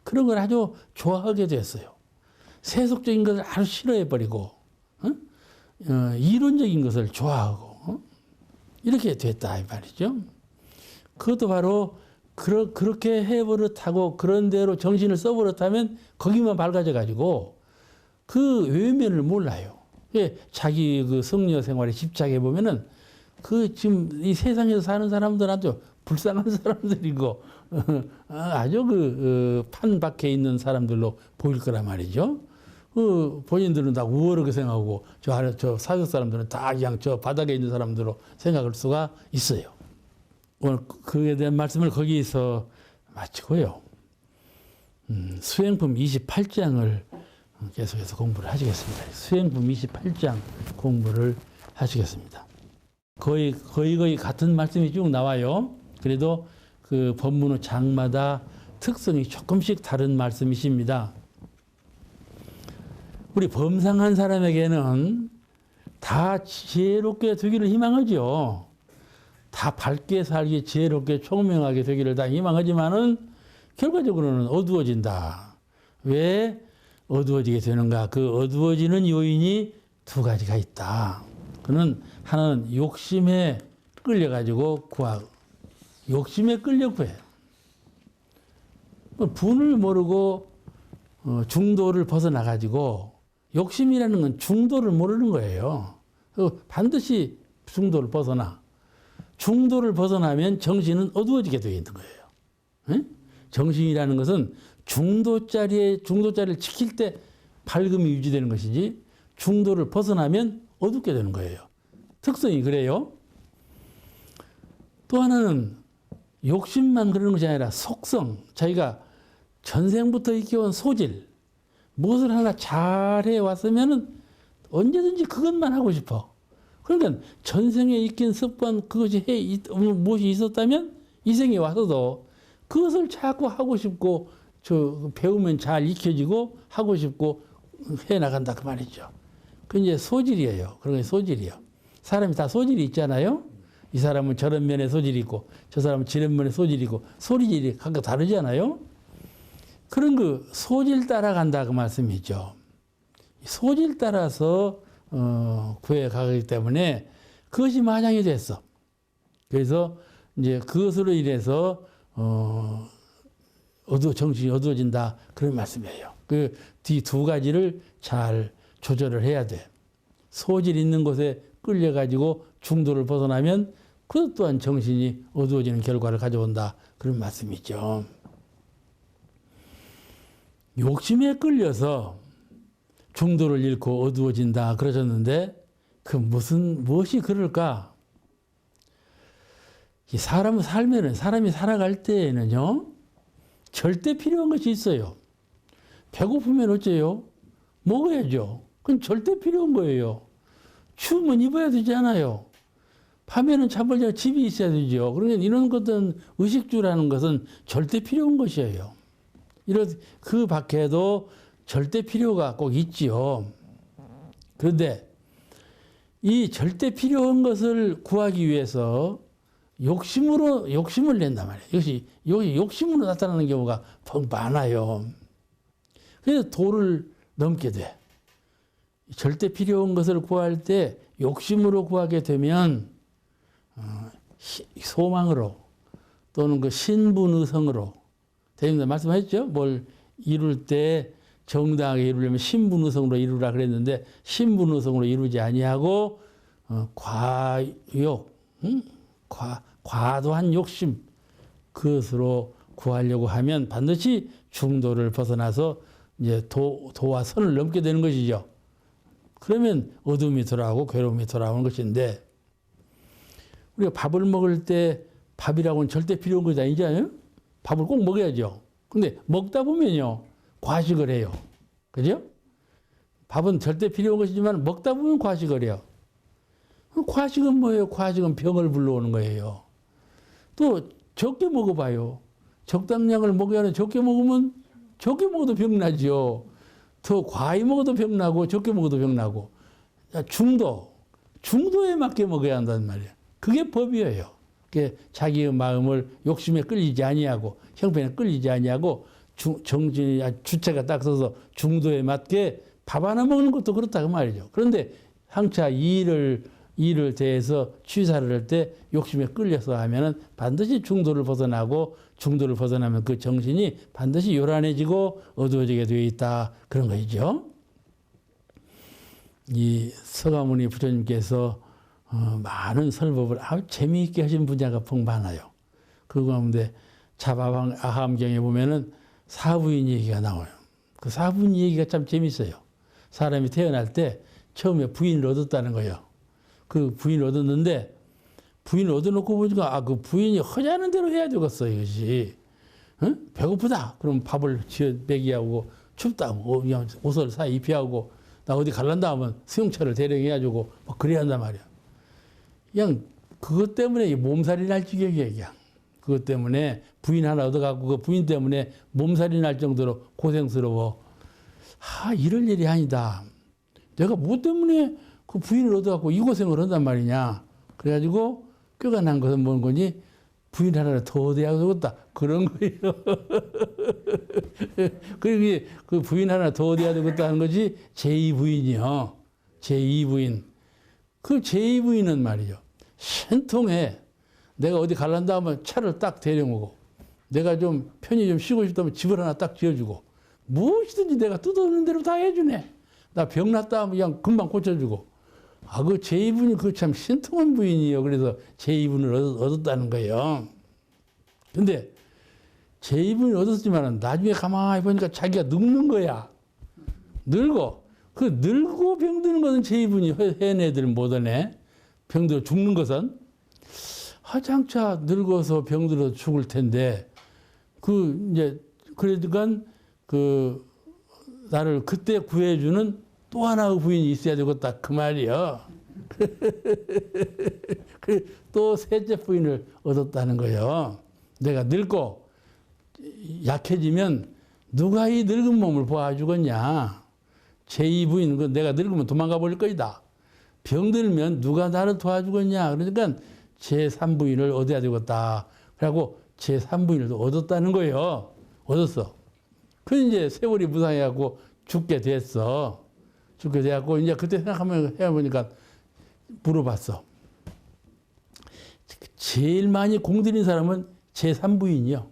그런 걸 아주 좋아하게 됐어요. 세속적인 것을 아주 싫어해버리고 이론적인 것을 좋아하고 이렇게 됐다 이 말이죠. 그것도 바로 그렇게 해버릇하고 그런 대로 정신을 써버릇하면 거기만 밝아져 가지고 그 외면을 몰라요. 자기 그 성려 생활에 집착해 보면은 그 지금 이 세상에서 사는 사람들은 아주 불쌍한 사람들이고 아주 판 밖에 있는 사람들로 보일 거란 말이죠. 본인들은 다 우월하게 생각하고 저 사역 사람들은 다 그냥 저 바닥에 있는 사람들로 생각할 수가 있어요. 오늘 그에 대한 말씀을 거기서 마치고요. 수행품 28장을 계속해서 공부를 하시겠습니다. 수행품 28장 공부를 하시겠습니다. 거의 같은 말씀이 쭉 나와요. 그래도 그 법문의 장마다 특성이 조금씩 다른 말씀이십니다. 우리 범상한 사람에게는 다 지혜롭게 되기를 희망하죠. 다 밝게 살기, 지혜롭게 총명하게 되기를 다 희망하지만은 결과적으로는 어두워진다. 왜 어두워지게 되는가? 그 어두워지는 요인이 두 가지가 있다. 그는 하나는 욕심에 끌려가지고 구하고, 욕심에 끌려 구해. 분을 모르고 중도를 벗어나가지고, 욕심이라는 건 중도를 모르는 거예요. 반드시 중도를 벗어나. 중도를 벗어나면 정신은 어두워지게 되어 있는 거예요. 네? 정신이라는 것은 중도자리를 지킬 때 밝음이 유지되는 것이지 중도를 벗어나면 어둡게 되는 거예요. 특성이 그래요. 또 하나는 욕심만 그러는 것이 아니라 속성, 자기가 전생부터 익혀온 소질, 무엇을 하나 잘해 왔으면 언제든지 그것만 하고 싶어. 그러니까 전생에 익힌 습관, 그것이 무엇이 있었다면 이 생에 와서도 그것을 자꾸 하고 싶고, 배우면 잘 익혀지고 하고 싶고 해 나간다 그 말이죠. 그 이제 소질이에요. 그런 게 소질이요. 사람이 다 소질이 있잖아요. 이 사람은 저런 면에 소질이 있고, 저 사람은 저런 면에 소질이 있고, 소리질이 각각 다르잖아요. 그런 그 소질 따라간다 그 말씀이죠. 소질 따라서 구해가기 때문에 그것이 마장이 됐어. 그래서 이제 그것으로 인해서 정신이 어두워진다 그런 말씀이에요. 그 뒤 두 가지를 잘 조절을 해야 돼. 소질 있는 곳에 끌려가지고 중도를 벗어나면 그것 또한 정신이 어두워지는 결과를 가져온다 그런 말씀이죠. 욕심에 끌려서 중도를 잃고 어두워진다 그러셨는데 무엇이 그럴까? 이 사람이 살아갈 때에는요, 절대 필요한 것이 있어요. 배고프면 어째요? 먹어야죠. 그건 절대 필요한 거예요. 추우면 입어야 되잖아요. 밤에는 잠을 자고 집이 있어야 되죠. 그러니까 이런 것들은 의식주라는 것은 절대 필요한 것이에요. 그 밖에도 절대 필요가 꼭 있지요. 그런데 이 절대 필요한 것을 구하기 위해서 욕심을 낸단 말이에요. 이것이 욕심으로 나타나는 경우가 많아요. 그래서 도를 넘게 돼. 절대 필요한 것을 구할 때 욕심으로 구하게 되면 소망으로 또는 그 신분의성으로, 대님도 말씀하셨죠? 뭘 이룰 때 정당하게 이루려면 신분의성으로 이루라 그랬는데 신분의성으로 이루지 아니하고 과욕, 과도한 욕심, 그것으로 구하려고 하면 반드시 중도를 벗어나서 이제 도와 선을 넘게 되는 것이죠. 그러면 어둠이 돌아오고 괴로움이 돌아오는 것인데, 우리가 밥을 먹을 때 밥이라고는 절대 필요한 것이 아니잖아요. 밥을 꼭 먹어야죠. 근데 먹다 보면요, 과식을 해요. 그죠? 밥은 절대 필요한 것이지만 먹다 보면 과식을 해요. 과식은 뭐예요? 과식은 병을 불러오는 거예요. 또 적게 먹어봐요. 적당량을 먹어야 하는, 적게 먹으면 적게 먹어도 병나죠. 더 과히 먹어도 병나고 적게 먹어도 병나고. 중도에 맞게 먹어야 한다는 말이에요. 그게 법이에요. 그게 자기의 마음을 욕심에 끌리지 아니하고 형편에 끌리지 아니하고 정신이 주체가 딱 서서 중도에 맞게 밥 하나 먹는 것도 그렇다 그 말이죠. 그런데 항차 일을 대해서 취사를 할 때 욕심에 끌려서 하면은 반드시 중도를 벗어나고, 중도를 벗어나면 그 정신이 반드시 요란해지고 어두워지게 되어 있다 그런 것이죠. 이 서가모니 부처님께서 많은 설법을 아주 재미있게 하신 분야가 많아요. 그 가운데 자바아함경에 보면은 사부인 얘기가 나와요. 그 사부인 얘기가 참 재밌어요. 사람이 태어날 때 처음에 부인을 얻었다는 거예요. 그 부인을 얻었는데 부인을 얻어놓고 보니까 그 부인이 허자는 대로 해야 되겠어 이것이. 응? 배고프다. 그럼 밥을 지어 먹이하고 춥다고 그냥 옷을 사 입히하고 나 어디 갈란다 하면 수용차를 대령해가지고 막 그래야 한단 말이야. 그냥 그것 때문에 몸살이 날 지경이야. 그냥. 그것 때문에 부인 하나 얻어갖고 그 부인 때문에 몸살이 날 정도로 고생스러워. 이럴 일이 아니다. 내가 뭐 때문에 그 부인을 얻어갖고 이 고생을 한단 말이냐. 그래가지고 꾀가 난 것은 뭔 거니? 부인 하나를 더 얻어야 되겠다. 그런 거예요. 그리고 그 부인 하나 더 얻어야 되겠다 하는 거지. 제2부인이요. 제2부인. 그 제2부인은 말이죠. 신통해. 내가 어디 갈란다 하면 차를 딱 데려오고 내가 좀 편히 좀 쉬고 싶다면 집을 하나 딱 지어주고 무엇이든지 내가 뜯어오는 대로 다 해주네. 나 병 났다 하면 그냥 금방 고쳐주고. 그 제2분이 그 참 신통한 부인이요. 그래서 제2분을 얻었다는 거예요. 근데 제2분이 얻었지만 나중에 가만히 보니까 자기가 늙는 거야. 늙어. 그 늙고 병드는 것은 제2분이 해내들 못하네. 병들어 죽는 것은. 장차 늙어서 병들어 죽을 텐데, 그러니까 나를 그때 구해주는 또 하나의 부인이 있어야 되겠다. 그 말이요. 또 셋째 부인을 얻었다는 거예요. 내가 늙고 약해지면 누가 이 늙은 몸을 보아주겠냐. 제2부인, 내가 늙으면 도망가 버릴 거이다. 병들면 누가 나를 도와주겠냐. 그러니까 제3부인을 얻어야 되겠다. 그래갖고 제3부인을 얻었다는 거예요. 얻었어. 그 이제 세월이 무상해갖고 죽게 됐어. 죽게 돼갖고 이제 그때 해보니까 물어봤어. 제일 많이 공들인 사람은 제3부인이요.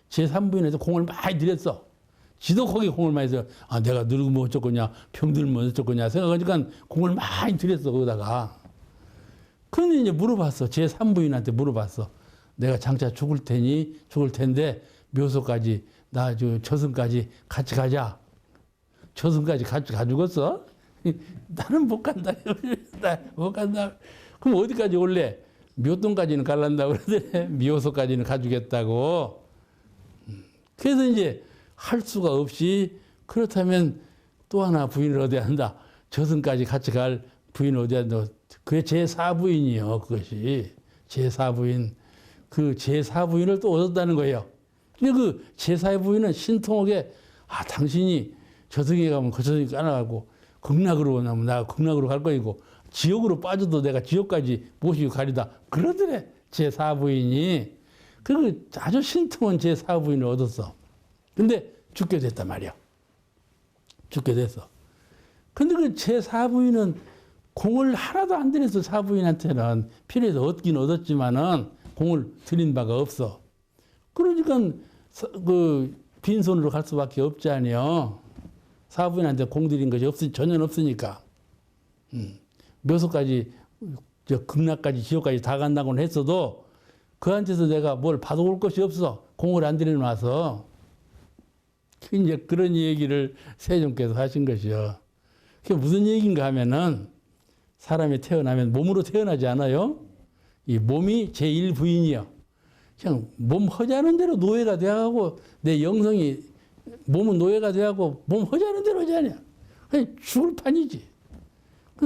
제3부인에서 공을 많이 들였어. 지독하게 공을 많이 들여. 내가 늙으면 어쩌겠냐, 병들면 어쩌겠냐 생각하니까 공을 많이 들였어, 거기다가. 그런데 이제 물어봤어. 제3부인한테 물어봤어. 내가 장차 죽을 텐데, 묘소까지, 저승까지 같이 가자. 저승까지 같이 가주겠어? 나는 못 간다. 나 못 간다. 그럼 어디까지 올래? 묘동까지는 갈란다고 그러더래. 묘소까지는 가주겠다고. 그래서 이제 할 수가 없이 그렇다면 또 하나 부인을 얻어야 한다. 저승까지 같이 갈 부인을 얻어야 한다. 그게 제4부인이요. 그것이. 제4부인. 그 제4부인을 또 얻었다는 거예요. 근데 그 제4부인은 신통하게 당신이 저승에 가면 그 저승에 까나가고 극락으로 나면 나 극락으로 갈 거이고 지옥으로 빠져도 내가 지옥까지 모시고 가리다. 그러더래. 제4부인이. 그 아주 신통한 제4부인을 얻었어. 근데 죽게 됐단 말이야. 죽게 됐어. 근데 그 제4부인은 공을 하나도 안 들였어. 사부인한테는. 필요해서 얻긴 얻었지만은 공을 들인 바가 없어. 그러니까 빈손으로 갈 수밖에 없지 아니요. 사부인한테 공 들인 것이 전혀 없으니까. 묘소까지, 극락까지, 지옥까지 다 간다고는 했어도 그한테서 내가 뭘 받아올 것이 없어. 공을 안 들여놔서. 이제 그런 얘기를 세종께서 하신 것이요. 그게 무슨 얘기인가 하면은 사람이 태어나면 몸으로 태어나지 않아요? 이 몸이 제1부인이요. 그냥 몸 허자는 대로 노예가 돼가고 내 영성이 몸은 노예가 돼가고 몸 허자는 대로 하지 않냐. 그냥 죽을 판이지.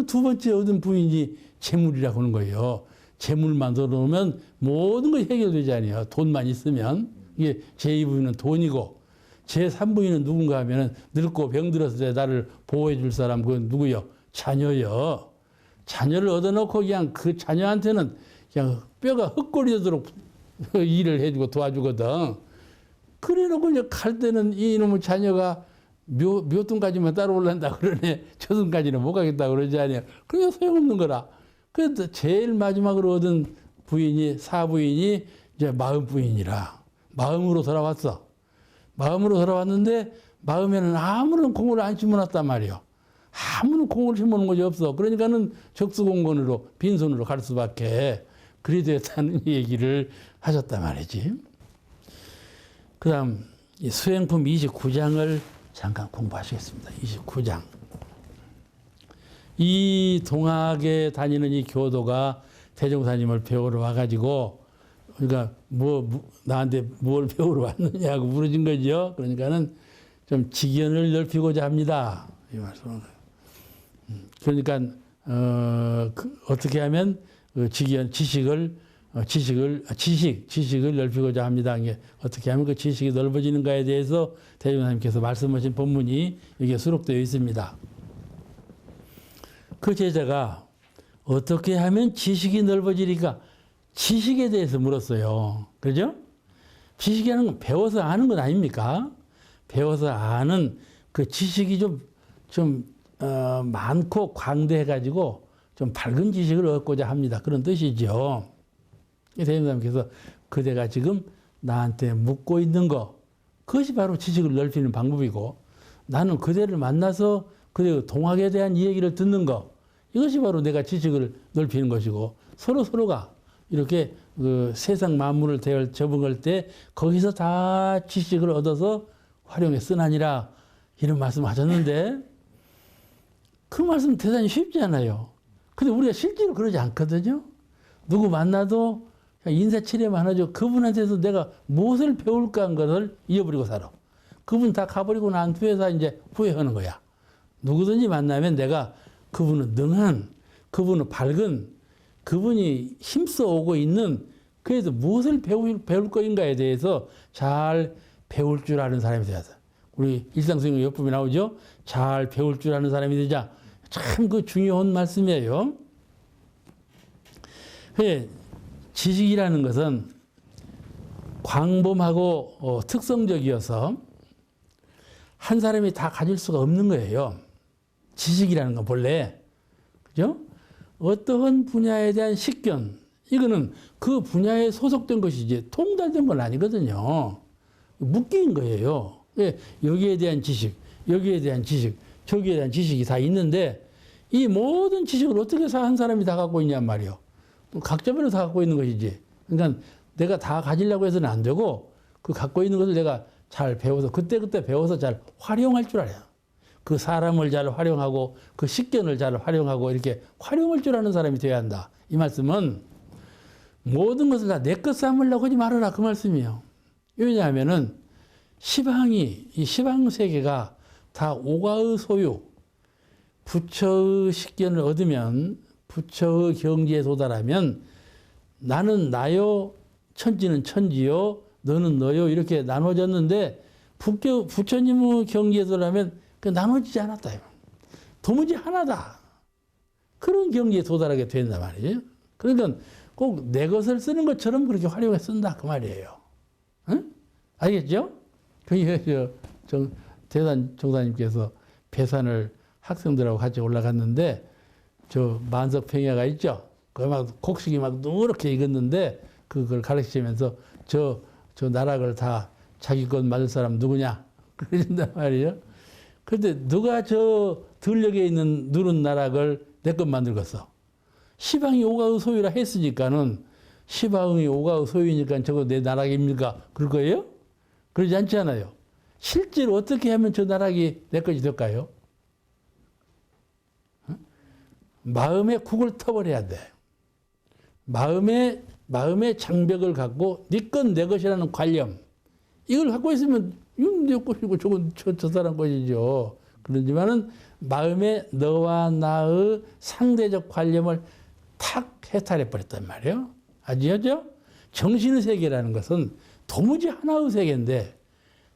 두 번째 얻은 부인이 재물이라고 하는 거예요. 재물만 들어오면 모든 것이 해결되지 않아요. 돈만 있으면. 이게 제2부인은 돈이고 제3부인은 누군가 하면은 늙고 병들었을 때 나를 보호해 줄 사람 그건 누구요? 자녀요. 자녀를 얻어놓고 그냥 그 자녀한테는 그냥 뼈가 흙골이 되도록 일을 해주고 도와주거든. 그래 놓고 이제 갈 때는 이놈의 자녀가 묘등까지만 따라올란다 그러네. 저승까지는 못 가겠다 그러지 않아요. 그게 소용없는 거라. 그래서 제일 마지막으로 얻은 부인이 사부인이 이제 마음 부인이라. 마음으로 돌아왔어. 마음으로 돌아왔는데 마음에는 아무런 공을 안 심어놨단 말이요. 아무런 공을 심어놓은 것이 없어. 그러니까는 적수공건으로 빈손으로 갈 수밖에 그리 됐다는 얘기를 하셨단 말이지. 그 다음 수행품 29장을 잠깐 공부하시겠습니다. 29장. 이 동학에 다니는 이 교도가 대종사님을 배우러 와가지고 그러니까 나한테 뭘 배우러 왔느냐고 물어진 거죠. 그러니까는 좀 직견을 넓히고자 합니다. 이 말씀은. 그러니까 어떻게 하면 직견 지식을 넓히고자 합니다. 이게 어떻게 하면 그 지식이 넓어지는가에 대해서 대종사님께서 말씀하신 본문이 여기에 수록되어 있습니다. 그 제자가 어떻게 하면 지식이 넓어지리까? 지식에 대해서 물었어요. 그죠? 지식이라는 건 배워서 아는 것 아닙니까? 배워서 아는 그 지식이 좀 많고 광대해가지고 좀 밝은 지식을 얻고자 합니다. 그런 뜻이죠. 대통령께서 그대가 지금 나한테 묻고 있는 거, 그것이 바로 지식을 넓히는 방법이고, 나는 그대를 만나서 그대 동학에 대한 이야기를 듣는 거, 이것이 바로 내가 지식을 넓히는 것이고, 서로가 이렇게 그 세상 만물을 접응할 때 거기서 다 지식을 얻어서 활용해 쓰나니라, 이런 말씀 하셨는데, 그 말씀 대단히 쉽지 않아요. 근데 우리가 실제로 그러지 않거든요. 누구 만나도 인사치레만 하죠. 그분한테서 내가 무엇을 배울까 한 것을 잊어버리고 살아. 그분 다 가버리고 난 뒤에서 이제 후회하는 거야. 누구든지 만나면 내가 그분은 능한, 그분은 밝은, 그분이 힘써 오고 있는, 그래서 무엇을 배울 거인가에 대해서 잘 배울 줄 아는 사람이 되어서. 우리 일상생활 역법이 나오죠. 잘 배울 줄 아는 사람이 되자. 참 그 중요한 말씀이에요. 지식이라는 것은 광범하고 특성적이어서 한 사람이 다 가질 수가 없는 거예요. 지식이라는 건 본래. 그죠? 어떠한 분야에 대한 식견, 이거는 그 분야에 소속된 것이지 통달된 건 아니거든요. 묶인 거예요. 여기에 대한 지식, 여기에 대한 지식, 저기에 대한 지식이 다 있는데 이 모든 지식을 어떻게 한 사람이 다 갖고 있냔 말이요. 각자별로 다 갖고 있는 것이지. 그러니까 내가 다 가지려고 해서는 안 되고 그 갖고 있는 것을 내가 잘 배워서 그때그때 배워서 잘 활용할 줄 알아요. 그 사람을 잘 활용하고 그 식견을 잘 활용하고 이렇게 활용할 줄 아는 사람이 되어야 한다. 이 말씀은 모든 것을 다 내 것 삼으려고 하지 말아라 그 말씀이에요. 왜냐하면은 이 시방 세계가 다 오가의 소유, 부처의 식견을 얻으면, 부처의 경지에 도달하면 나는 나요, 천지는 천지요, 너는 너요 이렇게 나눠졌는데 부처님의 경지에 도달하면 그 나눠지지 않았다. 도무지 하나다. 그런 경지에 도달하게 된단 말이에요. 그러니까 꼭 내 것을 쓰는 것처럼 그렇게 활용해 쓴다 그 말이에요. 응? 알겠죠? 그게 대산 종사님께서 배산을 학생들하고 같이 올라갔는데 저 만석평야가 있죠. 그 막 곡식이 막 누렇게 익었는데 그걸 가르치면서 저 나락을 다 자기 것 만들 사람 누구냐 그러신단 말이에요. 그런데 누가 저 들녘에 있는 누른 나락을 내 것 만들겠어. 시방이 오가의 소유라 했으니까는 시방이 오가의 소유니까 저거 내 나락입니까? 그럴 거예요? 그러지 않잖아요. 실제로 어떻게 하면 저 나락이 내 것이 될까요? 마음의 국을 터버려야 돼. 마음의 장벽을 갖고 네 것 내 것이라는 관념. 이걸 갖고 있으면 이건 내 것이고 저건 저 사람 것이죠. 그렇지만은 마음에 너와 나의 상대적 관념을 탁 해탈해 버렸단 말이에요. 아시죠? 정신의 세계라는 것은 도무지 하나의 세계인데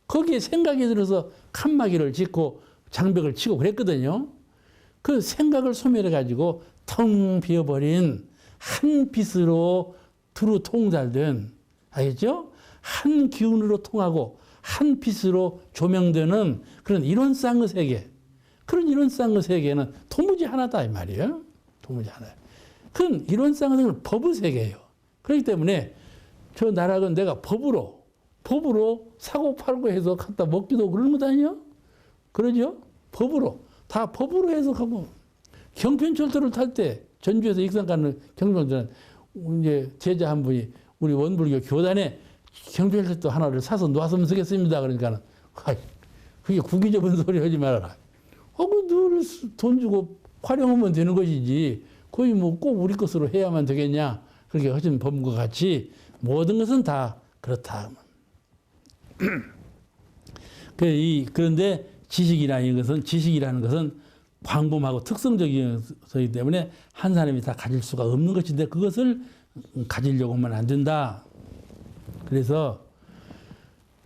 거기에 생각이 들어서 칸막이를 짓고 장벽을 치고 그랬거든요. 그 생각을 소멸해 가지고 텅 비어버린 한 빛으로 두루 통달된, 알겠죠? 한 기운으로 통하고 한 빛으로 조명되는 그런 이론상의 세계. 그런 이론상의 세계는 도무지 하나다 이 말이에요. 도무지 하나예요. 그건 이론상의 세계는 법의 세계예요. 그렇기 때문에 저 나락은 내가 법으로 사고 팔고 해서 갖다 먹기도 그런 것 아니에요? 그러죠? 법으로 다 법으로 해석하고 경편철도를 탈 때 전주에서 익산 가는 경편철도는 이제 제자 한 분이 우리 원불교 교단에 경편철도 하나를 사서 놓았으면 쓰겠습니다. 그러니까는 그게 구기적인 소리 하지 말아라. 늘 돈 주고 활용하면 되는 것이지. 거의 뭐 꼭 우리 것으로 해야만 되겠냐. 그렇게 하신 법과 같이 모든 것은 다 그렇다. 그런데 지식이라는 것은 광범하고 특성적인 것이기 때문에 한 사람이 다 가질 수가 없는 것인데 그것을 가지려고 하면 안 된다. 그래서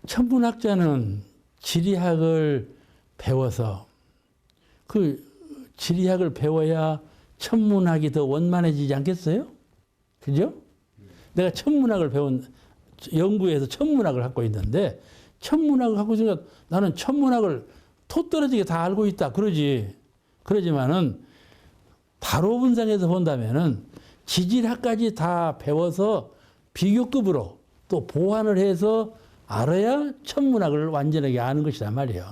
천문학자는 지리학을 배워서 그 지리학을 배워야 천문학이 더 원만해지지 않겠어요? 그죠? 내가 천문학을 연구해서 천문학을 갖고 있는데 천문학을 갖고 있으니까 나는 천문학을 토 떨어지게 다 알고 있다. 그러지만은 바로 분상에서 본다면은 지질학까지 다 배워서 비교급으로 또 보완을 해서 알아야 천문학을 완전하게 아는 것이란 말이에요.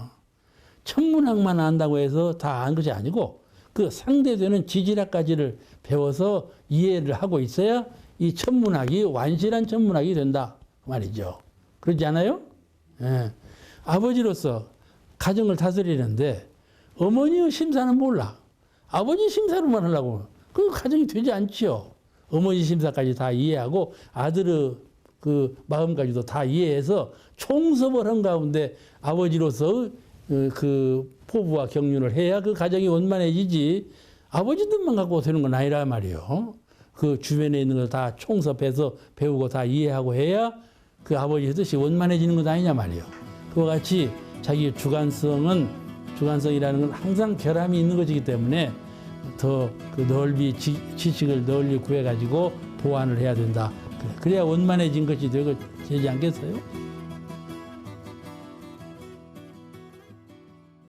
천문학만 안다고 해서 다 아는 것이 아니고 그 상대되는 지질학까지를 배워서 이해를 하고 있어야 이 천문학이 완실한 천문학이 된다 말이죠. 그렇지 않아요? 예. 아버지로서 가정을 다스리는데 어머니의 심사는 몰라. 아버지 심사로만 하려고 그 가정이 되지 않지요. 어머니 심사까지 다 이해하고 아들의 그 마음까지도 다 이해해서 총섭을 한 가운데 아버지로서 그 포부와 경륜을 해야 그 가정이 원만해지지. 아버지들만 갖고 되는 건 아니라 말이에요. 그 주변에 있는 걸 다 총섭해서 배우고 다 이해하고 해야 그 아버지의 뜻이 원만해지는 것 아니냐 말이에요. 그와 같이 자기 주관성이라는 건 항상 결함이 있는 것이기 때문에 더 그 지식을 널리 구해가지고 보완을 해야 된다. 그래야 원만해진 것이 되지 않겠어요?